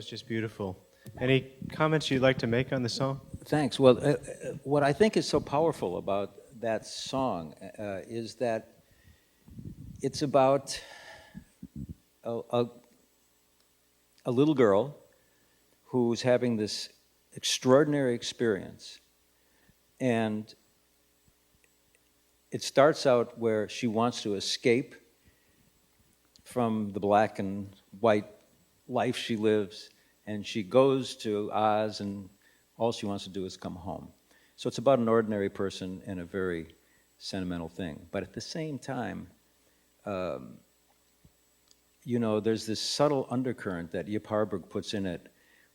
just beautiful. Any comments you'd like to make on the song? Thanks. Well, what I think is so powerful about that song is that it's about a little girl who's having this extraordinary experience. And it starts out where she wants to escape from the black and white life she lives, and she goes to Oz, and all she wants to do is come home. So it's about an ordinary person and a very sentimental thing. But at the same time, there's this subtle undercurrent that Yip Harburg puts in it,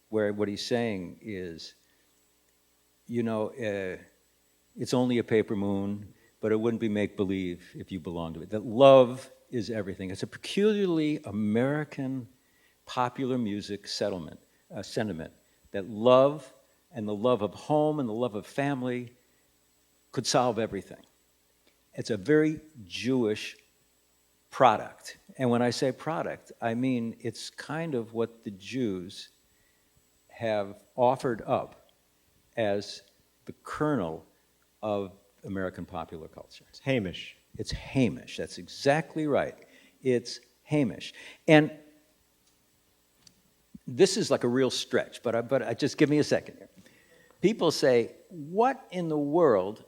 where what he's saying is, it's only a paper moon, but it wouldn't be make-believe if you belonged to it. That love is everything. It's a peculiarly American popular music sentiment, that love and the love of home and the love of family could solve everything. It's a very Jewish product. And when I say product, I mean it's kind of what the Jews have offered up as the kernel of American popular culture. It's Hamish. It's Hamish. That's exactly right. It's Hamish. And this is like a real stretch, but I just give me a second here. People say, what in the world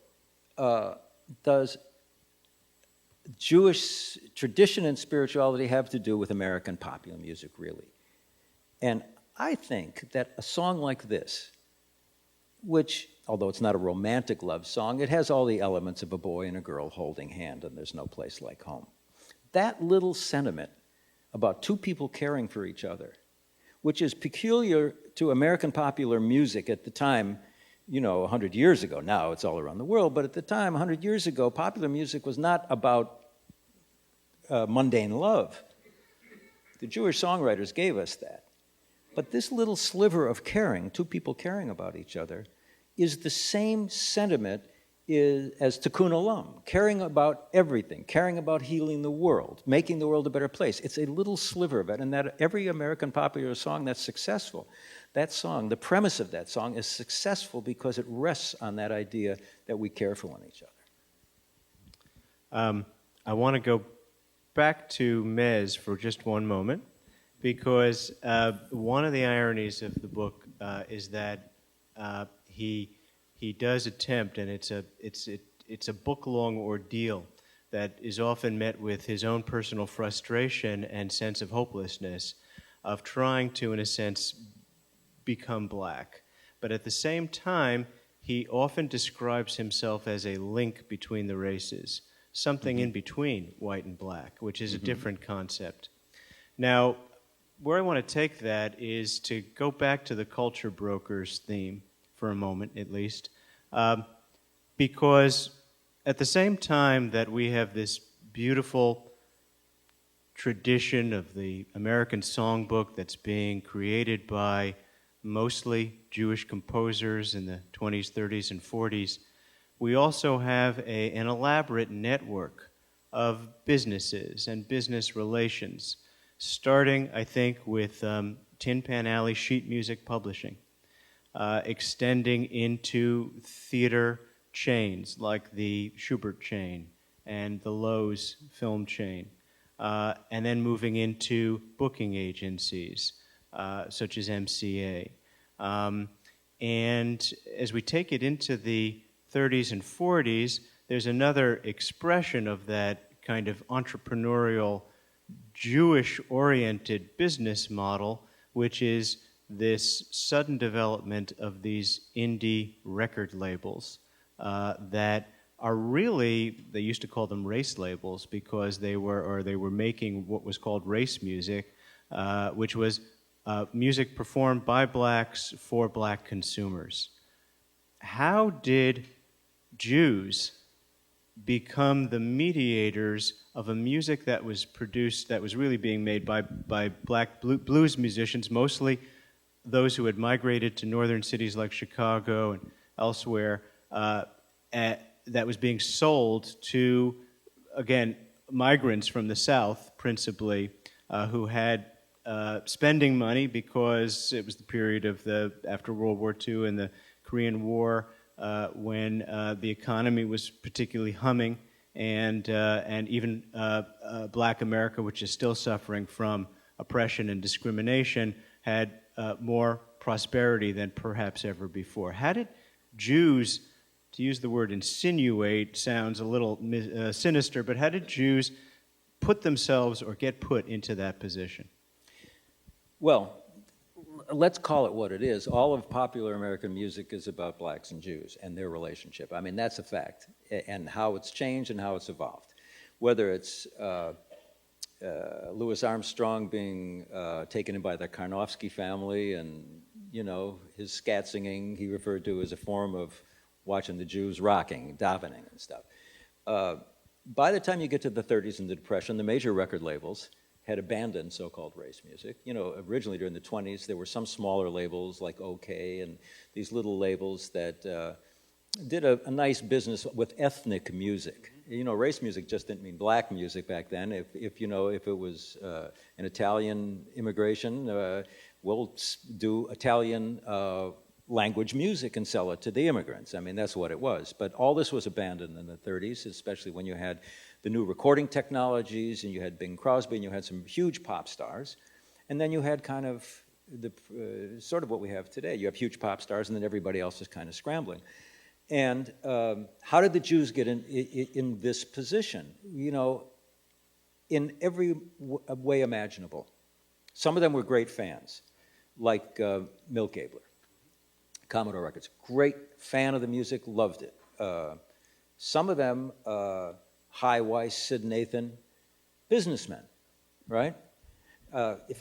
does Jewish tradition and spirituality have to do with American popular music, really? And I think that a song like this, which, although it's not a romantic love song, it has all the elements of a boy and a girl holding hand, and there's no place like home. That little sentiment about two people caring for each other, which is peculiar to American popular music at the time, 100 years ago. Now it's all around the world, but at the time, 100 years ago, popular music was not about mundane love. The Jewish songwriters gave us that. But this little sliver of caring, two people caring about each other, is the same sentiment as Tikkun Olam, caring about everything, caring about healing the world, making the world a better place. It's a little sliver of it, and that every American popular song that's successful, that song, the premise of that song is successful because it rests on that idea that we care for one another. I want to go back to Mez for just one moment, because one of the ironies of the book is that he does attempt, and it's a book-long ordeal that is often met with his own personal frustration and sense of hopelessness of trying to, in a sense, become black. But at the same time, he often describes himself as a link between the races, something in between white and black, which is a different concept. Now, where I want to take that is to go back to the culture brokers theme for a moment, at least, because at the same time that we have this beautiful tradition of the American songbook that's being created by mostly Jewish composers in the 20s, 30s, and 40s, we also have an elaborate network of businesses and business relations, starting, I think, with Tin Pan Alley Sheet Music Publishing, extending into theater chains like the Schubert chain and the Lowe's film chain, and then moving into booking agencies such as MCA. And as we take it into the 30s and 40s, there's another expression of that kind of entrepreneurial, Jewish-oriented business model, which is this sudden development of these indie record labels that are really, they used to call them race labels because they were making what was called race music, which was music performed by blacks for black consumers. How did Jews become the mediators of a music that was produced, that was really being made by black blues musicians, mostly those who had migrated to northern cities like Chicago and elsewhere, that was being sold to, again, migrants from the South, principally, who had spending money because it was the period of after World War II and the Korean War, when the economy was particularly humming, and even Black America, which is still suffering from oppression and discrimination, had more prosperity than perhaps ever before. How did Jews, to use the word insinuate sounds a little sinister, but how did Jews put themselves or get put into that position? Well, let's call it what it is. All of popular American music is about blacks and Jews and their relationship. I mean, that's a fact, and how it's changed and how it's evolved. Whether it's Louis Armstrong being taken in by the Karnofsky family, and, you know, his scat singing he referred to as a form of watching the Jews rocking, davening and stuff. By the time you get to the 30s and the Depression, the major record labels had abandoned so-called race music. You know, originally during the 20s, there were some smaller labels like OK and these little labels that did a nice business with ethnic music. You know, race music just didn't mean black music back then. If you know, if it was an Italian immigration, we'll do Italian language music and sell it to the immigrants. I mean, that's what it was. But all this was abandoned in the 30s, especially when you had the new recording technologies, and you had Bing Crosby, and you had some huge pop stars. And then you had kind of the sort of what we have today. You have huge pop stars, and then everybody else is kind of scrambling. And how did the Jews get in this position? You know, in every way imaginable. Some of them were great fans, like Milt Gabler, Commodore Records. Great fan of the music, loved it. Some of them, Hi Weiss, Sid Nathan, businessmen, right?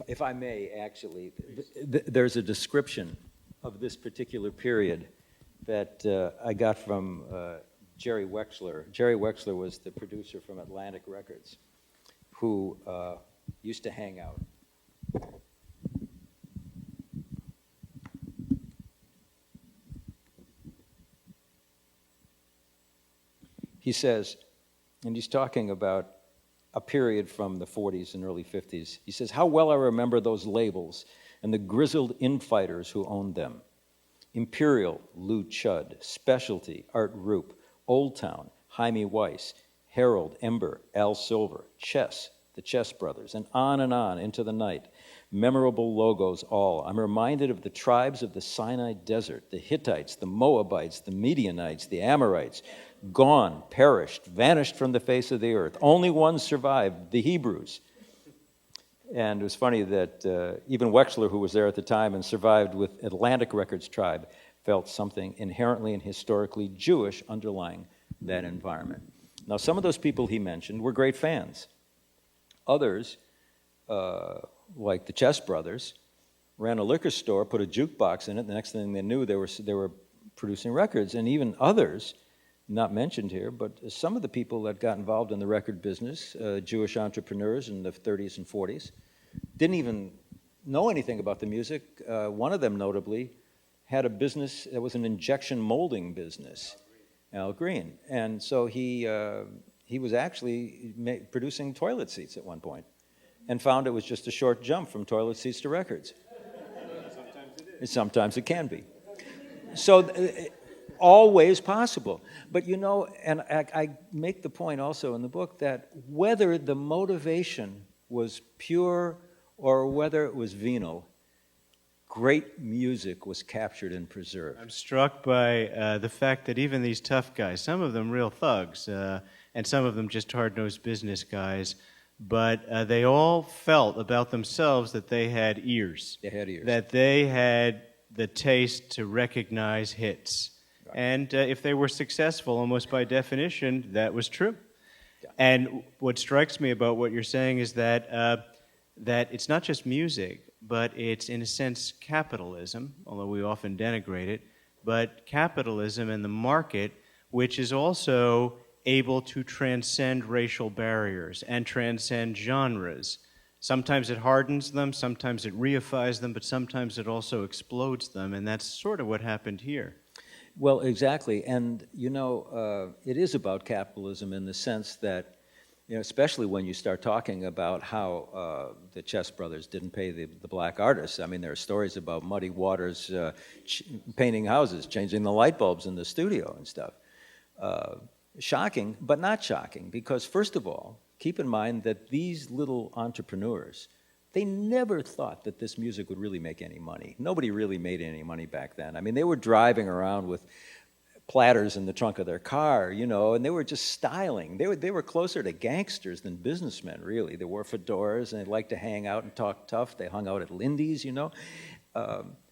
If I may, actually, there's a description of this particular period that I got from Jerry Wexler. Jerry Wexler was the producer from Atlantic Records, who used to hang out. He says, and he's talking about a period from the 40s and early 50s. He says, how well I remember those labels and the grizzled infighters who owned them. Imperial, Lou Chudd, Specialty, Art Roop, Old Town, Jaime Weiss, Harold, Ember, Al Silver, Chess, the Chess Brothers, and on into the night. Memorable logos all. I'm reminded of the tribes of the Sinai Desert, the Hittites, the Moabites, the Midianites, the Amorites, gone, perished, vanished from the face of the earth. Only one survived, the Hebrews. And it was funny that even Wexler, who was there at the time and survived with Atlantic Records tribe, felt something inherently and historically Jewish underlying that environment. Now, some of those people he mentioned were great fans. Others, like the Chess Brothers, ran a liquor store, put a jukebox in it. The next thing they knew, they were producing records. And even others, not mentioned here, but some of the people that got involved in the record business, Jewish entrepreneurs in the 30s and 40s, didn't even know anything about the music. One of them, notably, had a business that was an injection molding business, Al Green. And so he was actually producing toilet seats at one point and found it was just a short jump from toilet seats to records. Sometimes it can be. So always possible. But you know, and I make the point also in the book that whether the motivation was pure or whether it was venal, great music was captured and preserved. I'm struck by the fact that even these tough guys, some of them real thugs, and some of them just hard-nosed business guys, but they all felt about themselves that they had ears. They had ears. That they had the taste to recognize hits. Right. And if they were successful, almost by definition, that was true. Yeah. And what strikes me about what you're saying is that that it's not just music, but it's, in a sense, capitalism, although we often denigrate it, but capitalism and the market, which is also able to transcend racial barriers and transcend genres. Sometimes it hardens them, sometimes it reifies them, but sometimes it also explodes them, and that's sort of what happened here. Well, exactly, and you know, it is about capitalism in the sense that especially when you start talking about how the Chess brothers didn't pay the black artists. I mean, there are stories about Muddy Waters painting houses, changing the light bulbs in the studio and stuff. Shocking, but not shocking, because first of all, keep in mind that these little entrepreneurs, they never thought that this music would really make any money. Nobody really made any money back then. I mean, they were driving around with platters in the trunk of their car, and they were just styling. They were closer to gangsters than businessmen, really. They wore fedoras, and they liked to hang out and talk tough. They hung out at Lindy's,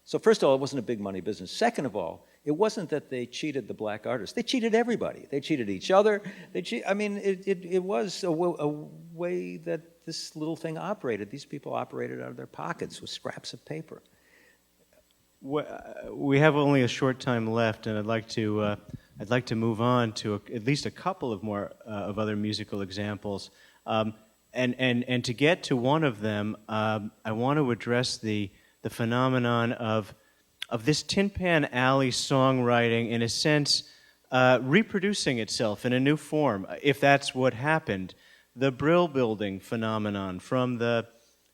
So first of all, it wasn't a big money business. Second of all, it wasn't that they cheated the black artists. They cheated everybody. They cheated each other. It was a way that this little thing operated. These people operated out of their pockets with scraps of paper. We have only a short time left, and I'd like to move on to at least a couple of more of other musical examples. And to get to one of them, I want to address the phenomenon of this Tin Pan Alley songwriting, in a sense, reproducing itself in a new form, if that's what happened. The Brill Building phenomenon from the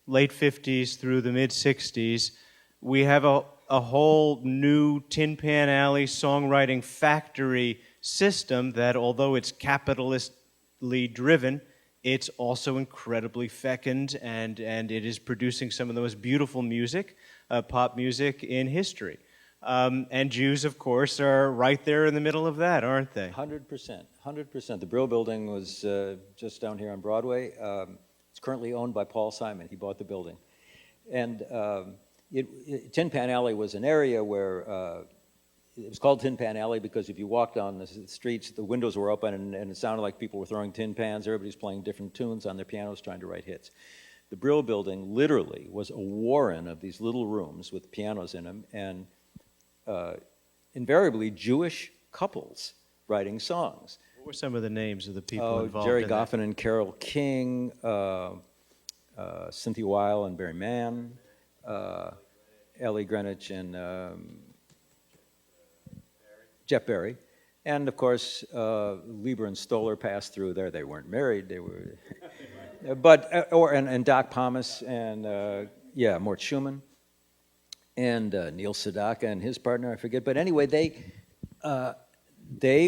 late 50s through the mid-60s, we have a whole new Tin Pan Alley songwriting factory system that, although it's capitalistly driven, it's also incredibly fecund, and it is producing some of the most beautiful music, pop music in history. And Jews, of course, are right there in the middle of that, aren't they? 100%. 100%. The Brill Building was just down here on Broadway. It's currently owned by Paul Simon. He bought the building. And Tin Pan Alley was an area where it was called Tin Pan Alley because if you walked down the streets, the windows were open and it sounded like people were throwing tin pans. Everybody's playing different tunes on their pianos trying to write hits. The Brill Building literally was a warren of these little rooms with pianos in them, and invariably Jewish couples writing songs. What were some of the names of the people involved Jerry in Goffin and Carole King, Cynthia Weil and Barry Mann, Ellie Greenwich and Jeff Barry. And of course, Lieber and Stoller passed through there. They weren't married. They were, and Doc Pomus and Mort Schumann and Neil Sedaka and his partner, I forget. But anyway, they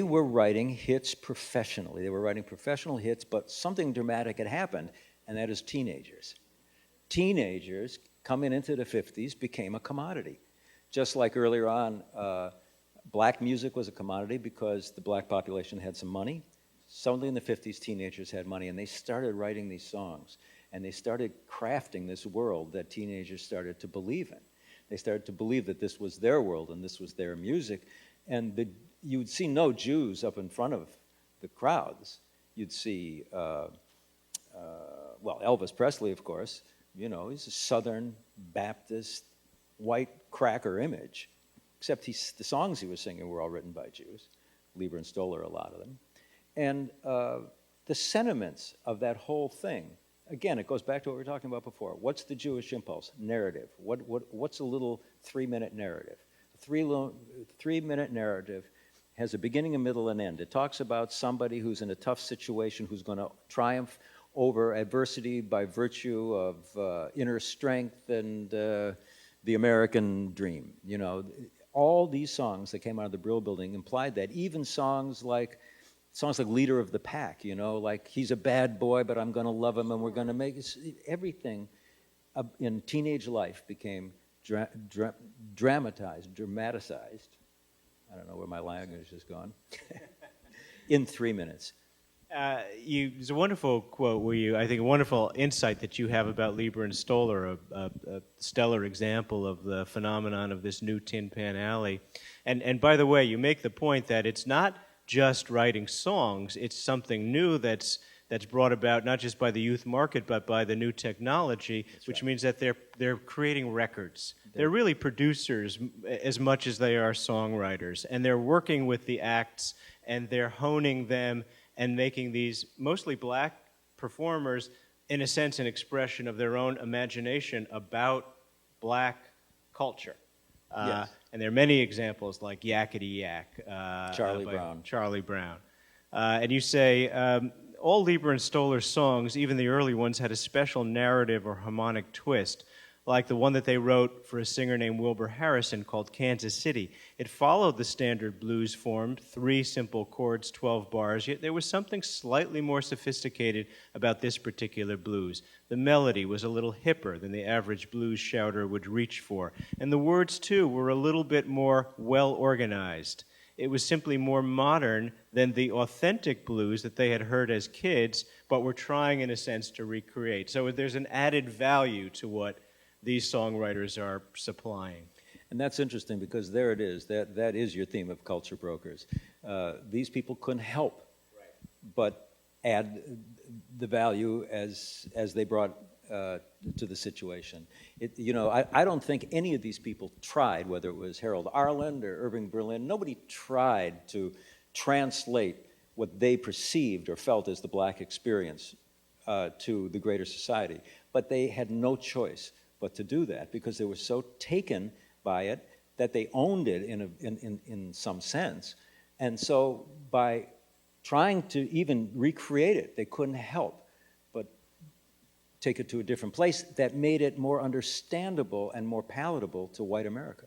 were writing hits professionally. They were writing professional hits, but something dramatic had happened, and that is teenagers. Teenagers coming into the 50s became a commodity. Just like earlier on, black music was a commodity because the black population had some money. Suddenly in the 50s, teenagers had money, and they started writing these songs, and they started crafting this world that teenagers started to believe in. They started to believe that this was their world and this was their music, and you would see no Jews up in front of the crowds. You'd see, Elvis Presley, of course. He's a Southern Baptist, white cracker image, except the songs he was singing were all written by Jews, Lieber and Stoller, a lot of them. And the sentiments of that whole thing, again, it goes back to what we were talking about before. What's the Jewish impulse? Narrative. What's a little 3-minute narrative? A 3-minute narrative has a beginning, a middle, and end. It talks about somebody who's in a tough situation, who's going to triumph over adversity by virtue of inner strength and the American dream. All these songs that came out of the Brill Building implied that. Even songs like Leader of the Pack, like he's a bad boy, but I'm going to love him and we're going to make it. Everything in teenage life became dramatized. I don't know where my language has gone. In 3 minutes. There's a wonderful quote I think a wonderful insight that you have about Lieber and Stoller, a stellar example of the phenomenon of this new Tin Pan Alley. And by the way, you make the point that it's not just writing songs, it's something new that's brought about not just by the youth market, but by the new technology, which means that they're creating records. They're really producers as much as they are songwriters, and they're working with the acts, and they're honing them and making these mostly black performers, in a sense, an expression of their own imagination about black culture. Yes. And there are many examples like Yakety Yak. Charlie Brown. Charlie Brown. And you say, all Lieber and Stoller's songs, even the early ones, had a special narrative or harmonic twist, like the one that they wrote for a singer named Wilbur Harrison called Kansas City. It followed the standard blues form, 3 simple chords, 12 bars, yet there was something slightly more sophisticated about this particular blues. The melody was a little hipper than the average blues shouter would reach for, and the words, too, were a little bit more well-organized. It was simply more modern than the authentic blues that they had heard as kids, but were trying, in a sense, to recreate. So there's an added value to what these songwriters are supplying. And that's interesting because there it is. That is your theme of Culture Brokers. These people couldn't help but add the value as they brought to the situation. I don't think any of these people tried, whether it was Harold Arlen or Irving Berlin, nobody tried to translate what they perceived or felt as the black experience to the greater society. But they had no choice but to do that because they were so taken by it that they owned it in some sense. And so by trying to even recreate it, they couldn't help but take it to a different place that made it more understandable and more palatable to white America.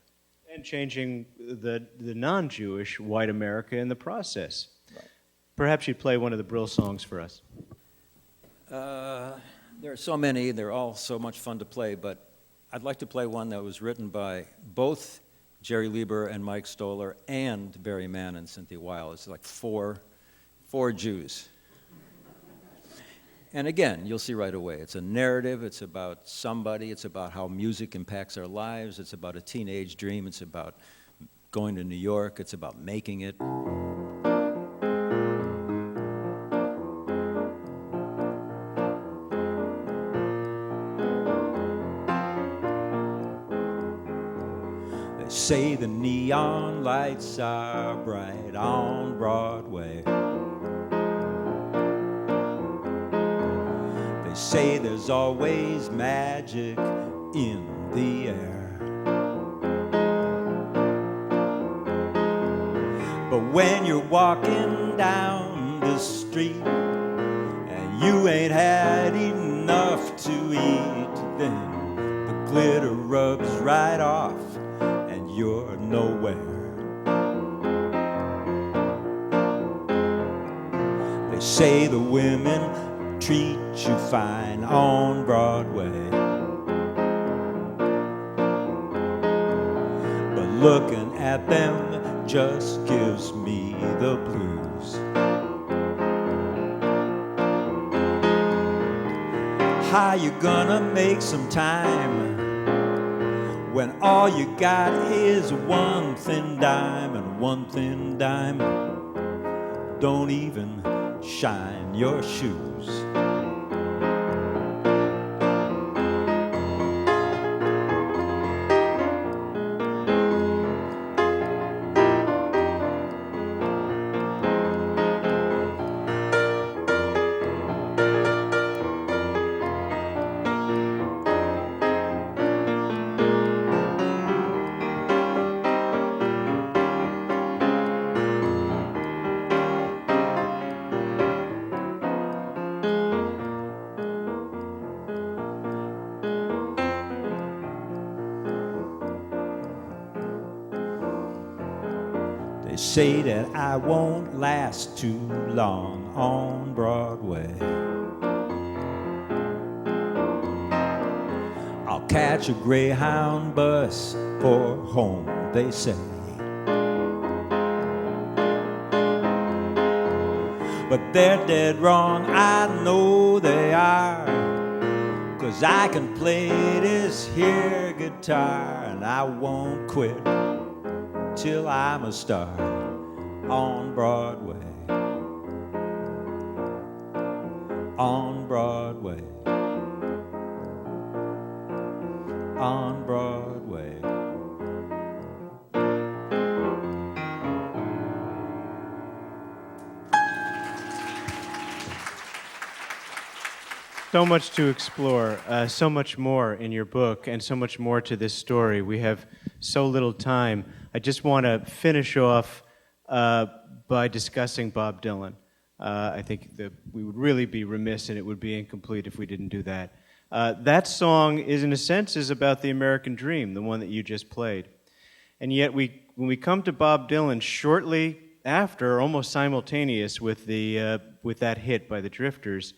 And changing the non-Jewish white America in the process. Right. Perhaps you'd play one of the Brill songs for us. There are so many, they're all so much fun to play, but I'd like to play one that was written by both Jerry Lieber and Mike Stoller and Barry Mann and Cynthia Weil. It's like four Jews. And again, you'll see right away, it's a narrative, it's about somebody, it's about how music impacts our lives, it's about a teenage dream, it's about going to New York, it's about making it. Say the neon lights are bright on Broadway. They say there's always magic in the air. But when you're walking down the street and you ain't had enough to eat, then the glitter rubs right off. You're nowhere. They say the women treat you fine on Broadway, but looking at them just gives me the blues. How you gonna make some time when all you got is one thin dime, and one thin dime don't even shine your shoes? They say that I won't last too long on Broadway. I'll catch a Greyhound bus for home, they say. But they're dead wrong, I know they are, 'cause I can play this here guitar, and I won't quit till I'm a star on Broadway. On Broadway. On Broadway. So much to explore, so much more in your book, and so much more to this story. We have so little time. I just want to finish off by discussing Bob Dylan. I think that we would really be remiss and it would be incomplete if we didn't do that. That song is, in a sense, is about the American dream, the one that you just played. And yet, when we come to Bob Dylan, shortly after, almost simultaneous with that hit by the Drifters,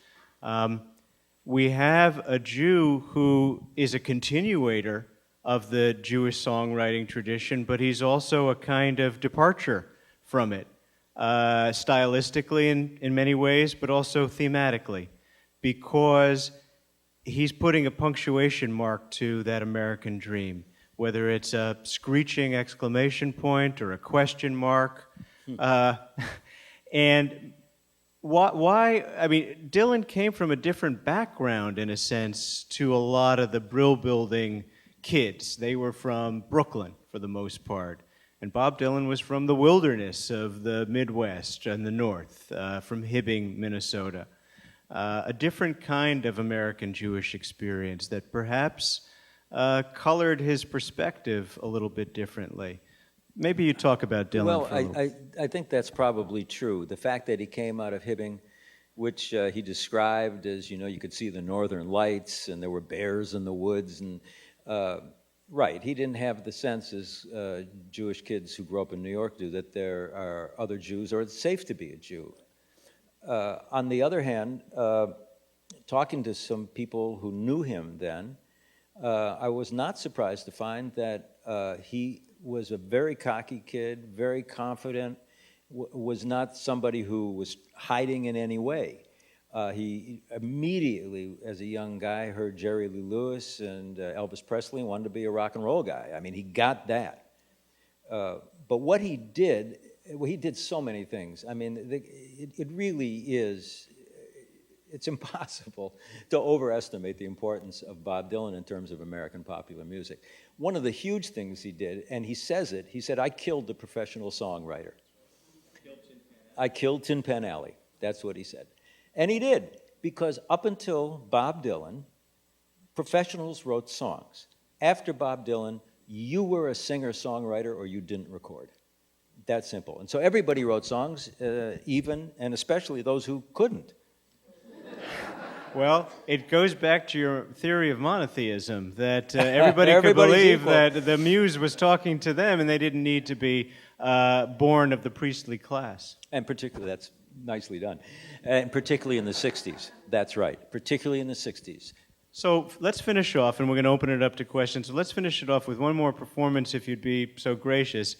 we have a Jew who is a continuator of the Jewish songwriting tradition, but he's also a kind of departure from it, stylistically in many ways, but also thematically, because he's putting a punctuation mark to that American dream, whether it's a screeching exclamation point or a question mark. And why, I mean, Dylan came from a different background, in a sense, to a lot of the Brill Building kids. They were from Brooklyn, for the most part. And Bob Dylan was from the wilderness of the Midwest and the North, from Hibbing, Minnesota. A different kind of American Jewish experience that perhaps colored his perspective a little bit differently. Maybe you talk about Dylan. Well, I think that's probably true. The fact that he came out of Hibbing, which he described as, you could see the northern lights and there were bears in the woods. And right, he didn't have the sense as Jewish kids who grew up in New York do that there are other Jews or it's safe to be a Jew. On the other hand, talking to some people who knew him then, I was not surprised to find that he was a very cocky kid, very confident, was not somebody who was hiding in any way. He immediately, as a young guy, heard Jerry Lee Lewis and Elvis Presley and wanted to be a rock and roll guy. I mean, he got that. But what he did, well, he did so many things. I mean, it really is, it's impossible to overestimate the importance of Bob Dylan in terms of American popular music. One of the huge things he did, and he says it, he said, I killed the professional songwriter. I killed Tin Pan Alley. That's what he said. And he did, because up until Bob Dylan, professionals wrote songs. After Bob Dylan, you were a singer-songwriter or you didn't record. That simple. And so everybody wrote songs, even and especially those who couldn't. Well, it goes back to your theory of monotheism, that everybody could Everybody's believe equal. that the muse was talking to them and they didn't need to be born of the priestly class. And particularly, that's nicely done. And particularly in the 60s. That's right. Particularly in the 60s. So let's finish off, and we're going to open it up to questions. So let's finish it off with one more performance, if you'd be so gracious.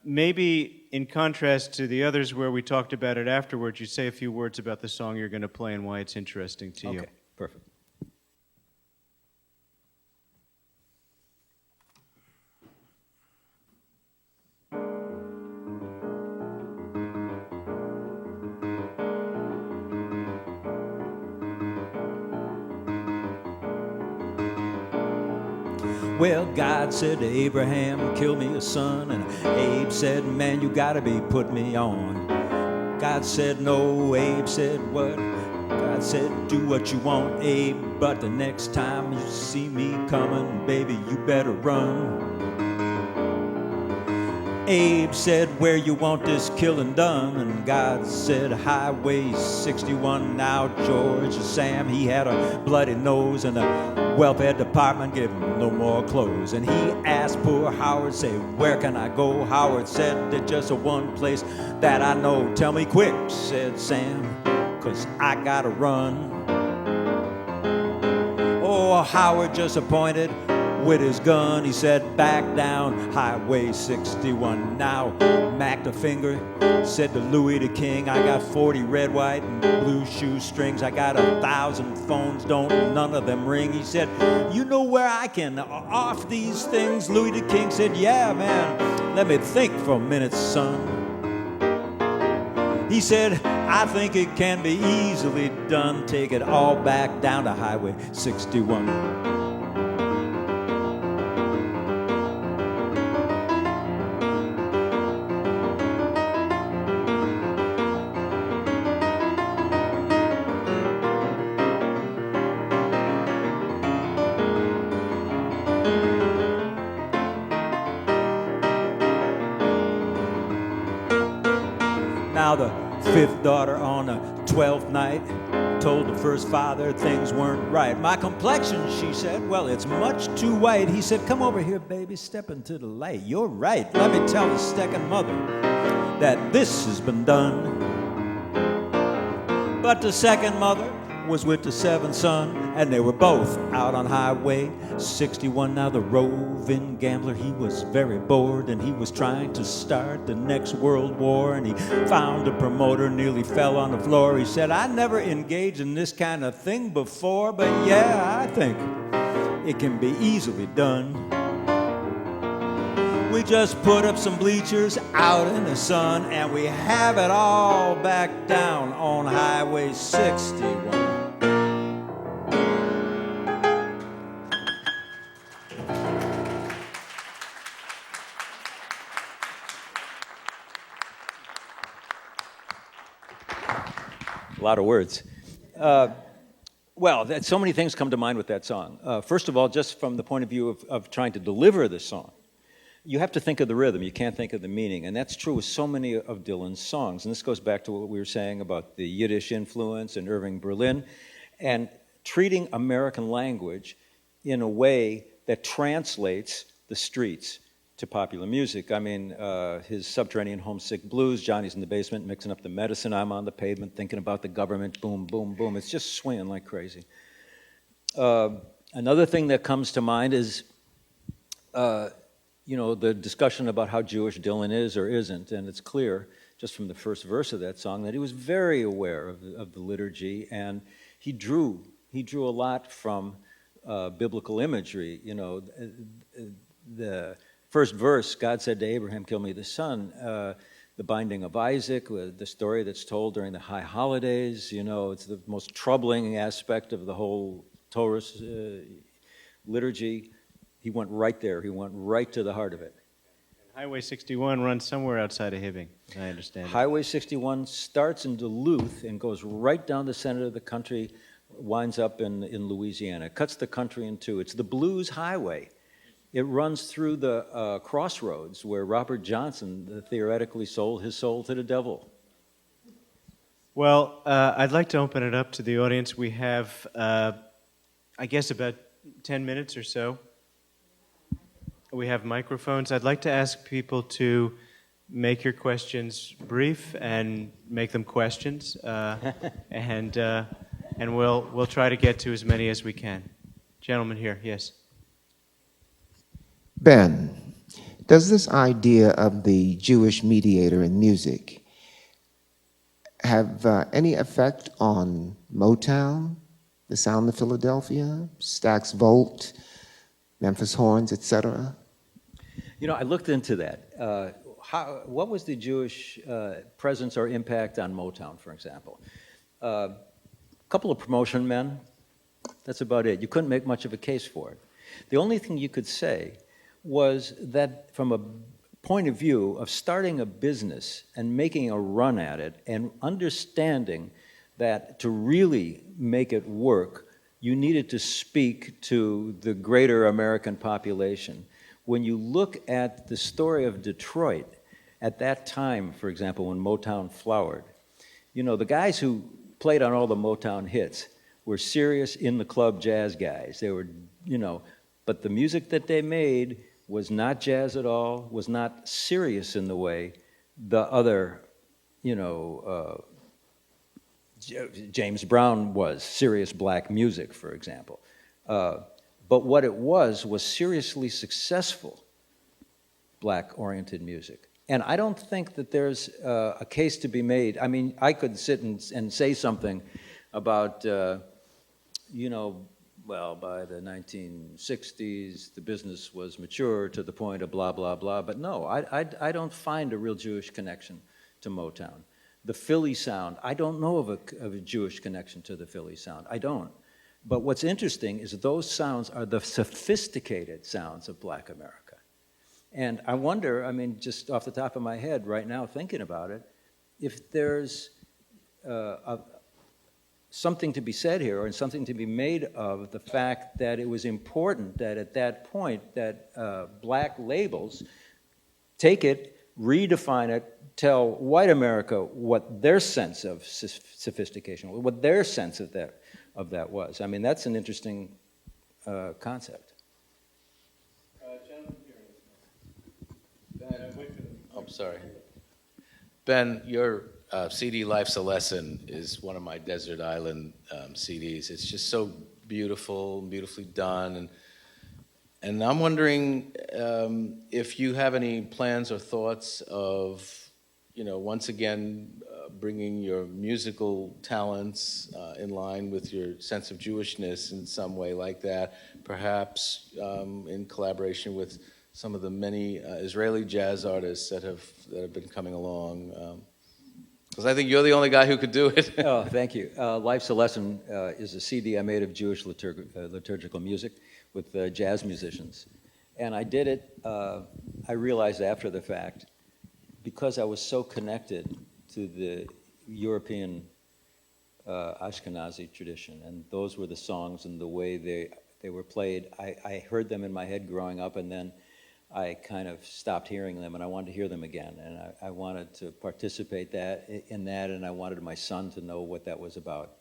Maybe in contrast to the others where we talked about it afterwards, you say a few words about the song you're going to play and why it's interesting to you. Okay, perfect. Well, God said to Abraham, kill me a son. And Abe said, man, you gotta be put me on. God said, no. Abe said, what? God said, do what you want, Abe. But the next time you see me coming, baby, you better run. Abe said, where you want this killing done? And God said, Highway 61. Now George Sam, he had a bloody nose, and the welfare department gave him no more clothes. And he asked poor Howard, say, where can I go? Howard said, there's just one place that I know. Tell me quick, said Sam, 'cause I gotta run. Oh, Howard just appointed with his gun, he said, back down Highway 61. Now, Mac the Finger said to Louis the King, I got 40 red, white, and blue shoestrings. I got 1,000 phones, don't none of them ring. He said, you know where I can off these things? Louis the King said, yeah, man, let me think for a minute, son. He said, I think it can be easily done. Take it all back down to Highway 61. Now the fifth daughter on a 12th night told the first father things weren't right. My complexion, she said, well, it's much too white. He said, come over here, baby, step into the light. You're right. Let me tell the second mother that this has been done. But the second mother was with the seventh son, and they were both out on Highway 61. Now the roving gambler, he was very bored, and he was trying to start the next world war, and he found a promoter, nearly fell on the floor. He said, I never engaged in this kind of thing before, but yeah, I think it can be easily done. We just put up some bleachers out in the sun, and we have it all back down on Highway 61. A lot of words. Well, so many things come to mind with that song. First of all, just from the point of view of trying to deliver the song, you have to think of the rhythm. You can't think of the meaning. And that's true with so many of Dylan's songs. And this goes back to what we were saying about the Yiddish influence and Irving Berlin, and treating American language in a way that translates the streets to popular music. I mean, his Subterranean Homesick Blues, Johnny's in the basement mixing up the medicine, I'm on the pavement thinking about the government, boom, boom, boom. It's just swinging like crazy. Another thing that comes to mind is, the discussion about how Jewish Dylan is or isn't, and it's clear just from the first verse of that song that he was very aware of the liturgy, and he drew a lot from biblical imagery. The first verse, God said to Abraham, kill me the son. The binding of Isaac, the story that's told during the high holidays, it's the most troubling aspect of the whole Torah liturgy. He went right there. He went right to the heart of it. And Highway 61 runs somewhere outside of Hibbing, as I understand it. Highway 61 starts in Duluth and goes right down the center of the country, winds up in Louisiana. It cuts the country in two. It's the Blues Highway. It runs through the crossroads where Robert Johnson theoretically sold his soul to the devil. Well, I'd like to open it up to the audience. We have, I guess, about 10 minutes or so. We have microphones. I'd like to ask people to make your questions brief and make them questions, and we'll try to get to as many as we can. Gentleman here, yes. Ben, does this idea of the Jewish mediator in music have any effect on Motown, the sound of Philadelphia, Stax Volt, Memphis Horns, etc.? I looked into that. What was the Jewish presence or impact on Motown, for example? A couple of promotion men, that's about it. You couldn't make much of a case for it. The only thing you could say was that from a point of view of starting a business and making a run at it and understanding that to really make it work, you needed to speak to the greater American population. When you look at the story of Detroit, at that time, for example, when Motown flowered, the guys who played on all the Motown hits were serious in the club jazz guys. They were, but the music that they made was not jazz at all, was not serious in the way the other, James Brown was, serious black music, for example. But what it was seriously successful black-oriented music. And I don't think that there's a case to be made. I mean, I could sit and say something about, well, by the 1960s, the business was mature to the point of blah, blah, blah. But no, I don't find a real Jewish connection to Motown. The Philly sound, I don't know of a Jewish connection to the Philly sound. I don't. But what's interesting is those sounds are the sophisticated sounds of Black America. And I wonder, just off the top of my head right now thinking about it, if there's something to be said here or something to be made of the fact that it was important that at that point that black labels take it, redefine it, tell white America what their sense of sophistication, what their sense of that was. I mean, that's an interesting concept. I'm sorry. Ben, your CD Life's a Lesson is one of my Desert Island CDs. It's just so beautiful, beautifully done. And I'm wondering if you have any plans or thoughts of, once again, bringing your musical talents in line with your sense of Jewishness in some way like that, perhaps in collaboration with some of the many Israeli jazz artists that have been coming along. Because I think you're the only guy who could do it. Oh, thank you. Life's a Lesson is a CD I made of Jewish liturgical music with jazz musicians. And I did it, I realized after the fact, because I was so connected to the European Ashkenazi tradition, and those were the songs and the way they were played. I heard them in my head growing up, and then I kind of stopped hearing them, and I wanted to hear them again. And I wanted to participate in that, and I wanted my son to know what that was about.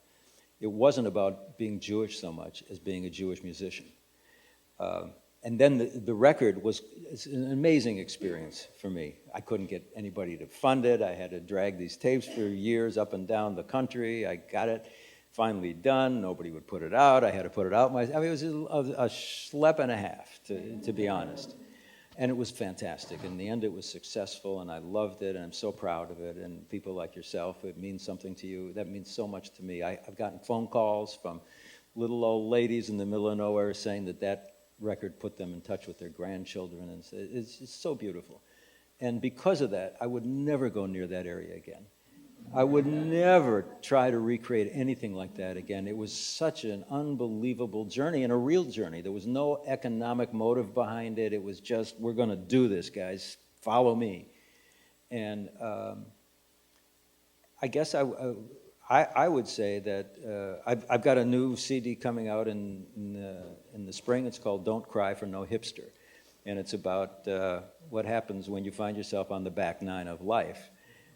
It wasn't about being Jewish so much as being a Jewish musician. And then the record was an amazing experience for me. I couldn't get anybody to fund it. I had to drag these tapes for years up and down the country. I got it finally done. Nobody would put it out. I had to put it out myself. I mean, it was a schlep and a half, to be honest. And it was fantastic. In the end, it was successful, and I loved it, and I'm so proud of it. And people like yourself, it means something to you. That means so much to me. I've gotten phone calls from little old ladies in the middle of nowhere saying that record put them in touch with their grandchildren, and it's so beautiful. And because of that, I would never go near that area again. I would never try to recreate anything like that again. It was such an unbelievable journey, and a real journey. There was no economic motive behind it. It was just, we're going to do this, guys. Follow me. And I guess I would say that I've got a new CD coming out in the spring. It's called Don't Cry for No Hipster. And it's about what happens when you find yourself on the back nine of life.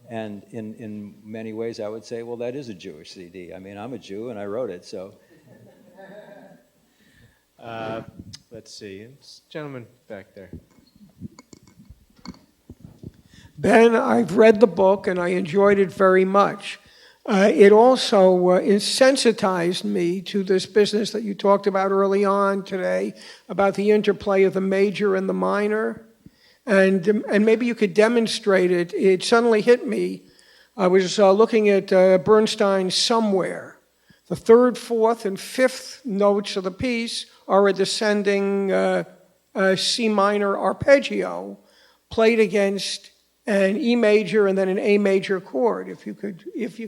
And in many ways, I would say, well, that is a Jewish CD. I mean, I'm a Jew, and I wrote it, so. Let's see. It's gentleman back there. Ben, I've read the book, and I enjoyed it very much. It also sensitized me to this business that you talked about early on today, about the interplay of the major and the minor. And maybe you could demonstrate it. It suddenly hit me. I was looking at Bernstein's Somewhere. The third, fourth, and fifth notes of the piece are a descending C minor arpeggio played against an E major and then an A major chord. If you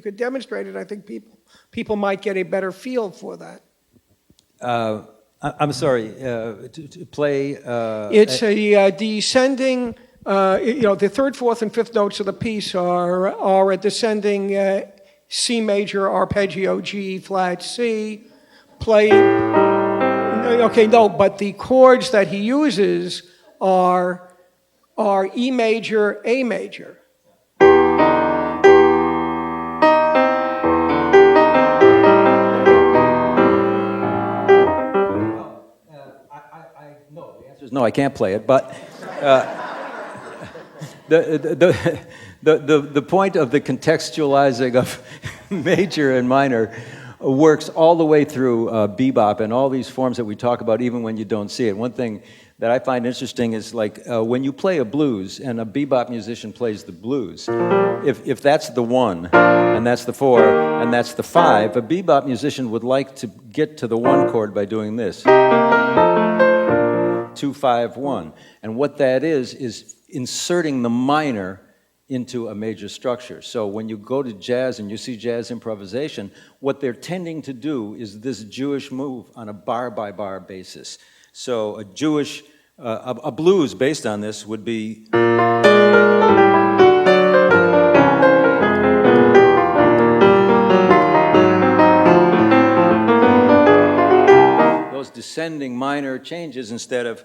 could demonstrate it, I think people might get a better feel for that. I'm sorry, to play... it's a descending, the third, fourth, and fifth notes of the piece are a descending C major arpeggio, G, flat, C, play... Okay, no, but the chords that he uses are E major, A major. No, I can't play it, but the point of the contextualizing of major and minor works all the way through bebop and all these forms that we talk about, even when you don't see it. One thing that I find interesting is like when you play a blues and a bebop musician plays the blues, if that's the 1 and that's the 4 and that's the 5, a bebop musician would like to get to the 1 chord by doing this. 2, 5, 1. And what that is inserting the minor into a major structure. So when you go to jazz and you see jazz improvisation, what they're tending to do is this Jewish move on a bar-by-bar basis. So a Jewish, a blues based on this would be... those descending minor changes instead of...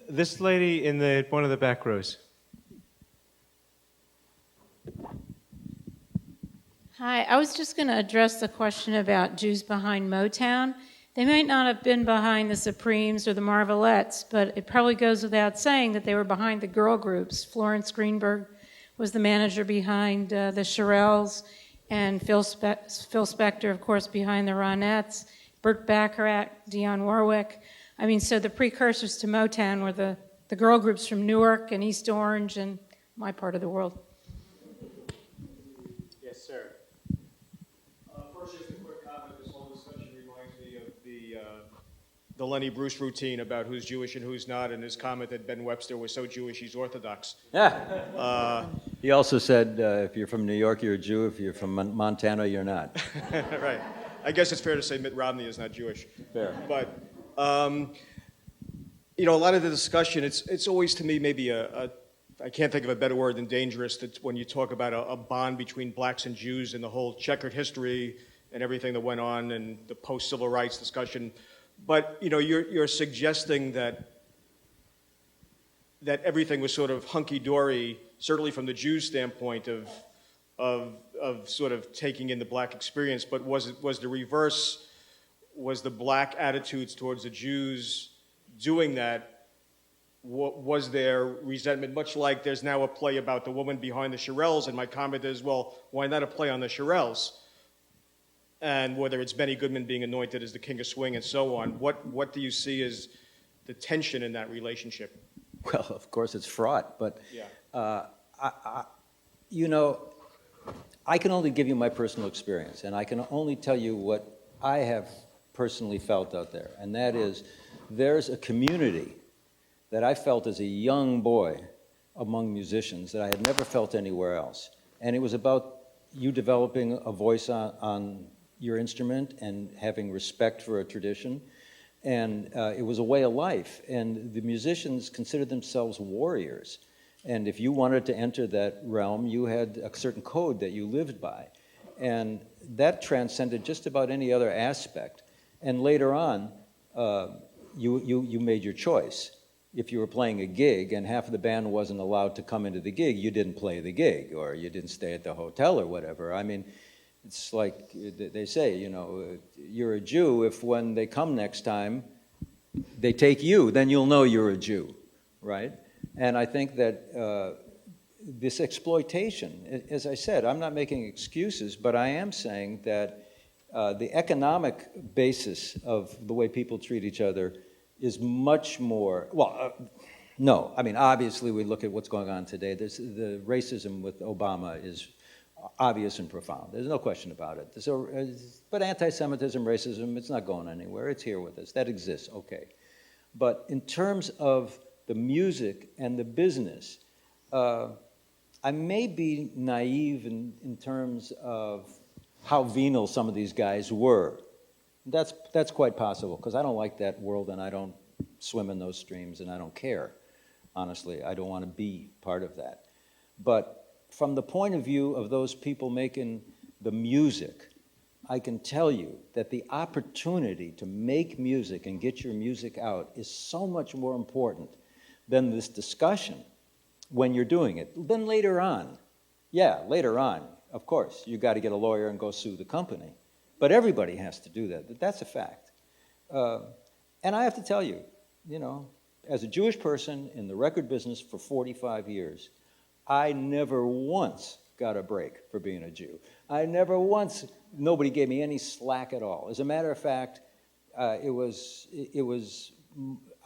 This lady in one of the back rows. Hi, I was just going to address the question about Jews behind Motown. They might not have been behind the Supremes or the Marvelettes, but it probably goes without saying that they were behind the girl groups. Florence Greenberg was the manager behind the Shirelles, and Phil Spector, of course, behind the Ronettes, Burt Bacharach, Dionne Warwick. I mean, so the precursors to Motown were the girl groups from Newark and East Orange and my part of the world. Yes, sir. First, just a quick comment. This whole discussion reminds me of the Lenny Bruce routine about who's Jewish and who's not, and his comment that Ben Webster was so Jewish he's Orthodox. He also said, if you're from New York, you're a Jew. If you're from Montana, you're not. Right. I guess it's fair to say Mitt Romney is not Jewish. Fair. But, a lot of the discussion, it's always to me maybe I can't think of a better word than dangerous, that when you talk about a bond between blacks and Jews and the whole checkered history and everything that went on and the post-civil rights discussion. But, you're suggesting that everything was sort of hunky-dory, certainly from the Jews' standpoint of sort of taking in the black experience, but was the reverse? Was the black attitudes towards the Jews doing that? Was there resentment? Much like there's now a play about the woman behind the Shirelles, and my comment is, well, why not a play on the Shirelles? And whether it's Benny Goodman being anointed as the king of swing and so on, what do you see as the tension in that relationship? Well, of course, it's fraught, but Yeah. I can only give you my personal experience, and I can only tell you what I have personally felt out there, and that is there's a community that I felt as a young boy among musicians that I had never felt anywhere else. And it was about you developing a voice on your instrument and having respect for a tradition. And it was a way of life. And the musicians considered themselves warriors. And if you wanted to enter that realm, you had a certain code that you lived by. And that transcended just about any other aspect. And later on, you made your choice. If you were playing a gig and half of the band wasn't allowed to come into the gig, you didn't play the gig, or you didn't stay at the hotel or whatever. I mean, it's like they say, you're a Jew if when they come next time, they take you, then you'll know you're a Jew, right? And I think that this exploitation, as I said, I'm not making excuses, but I am saying that the economic basis of the way people treat each other is much more, no. I mean, obviously, we look at what's going on today. The racism with Obama is obvious and profound. There's no question about it. But anti-Semitism, racism, it's not going anywhere. It's here with us. That exists, okay. But in terms of the music and the business, I may be naive in terms of how venal some of these guys were. That's quite possible, because I don't like that world and I don't swim in those streams and I don't care. Honestly, I don't want to be part of that. But from the point of view of those people making the music, I can tell you that the opportunity to make music and get your music out is so much more important than this discussion when you're doing it. Then later on, of course, you got to get a lawyer and go sue the company. But everybody has to do that. That's a fact. And I have to tell you, as a Jewish person in the record business for 45 years, I never once got a break for being a Jew. Nobody gave me any slack at all. As a matter of fact, I was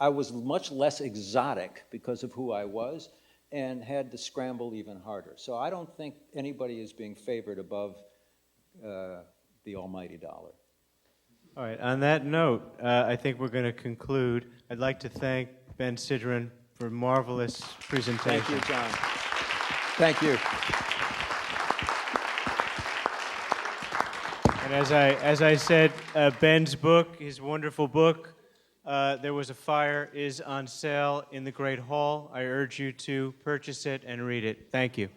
much less exotic because of who I was and had to scramble even harder. So I don't think anybody is being favored above the almighty dollar. All right, on that note, I think we're going to conclude. I'd like to thank Ben Sidran for a marvelous presentation. Thank you, John. Thank you. And as I said, Ben's book, his wonderful book, There Was a Fire, is on sale in the Great Hall. I urge you to purchase it and read it. Thank you.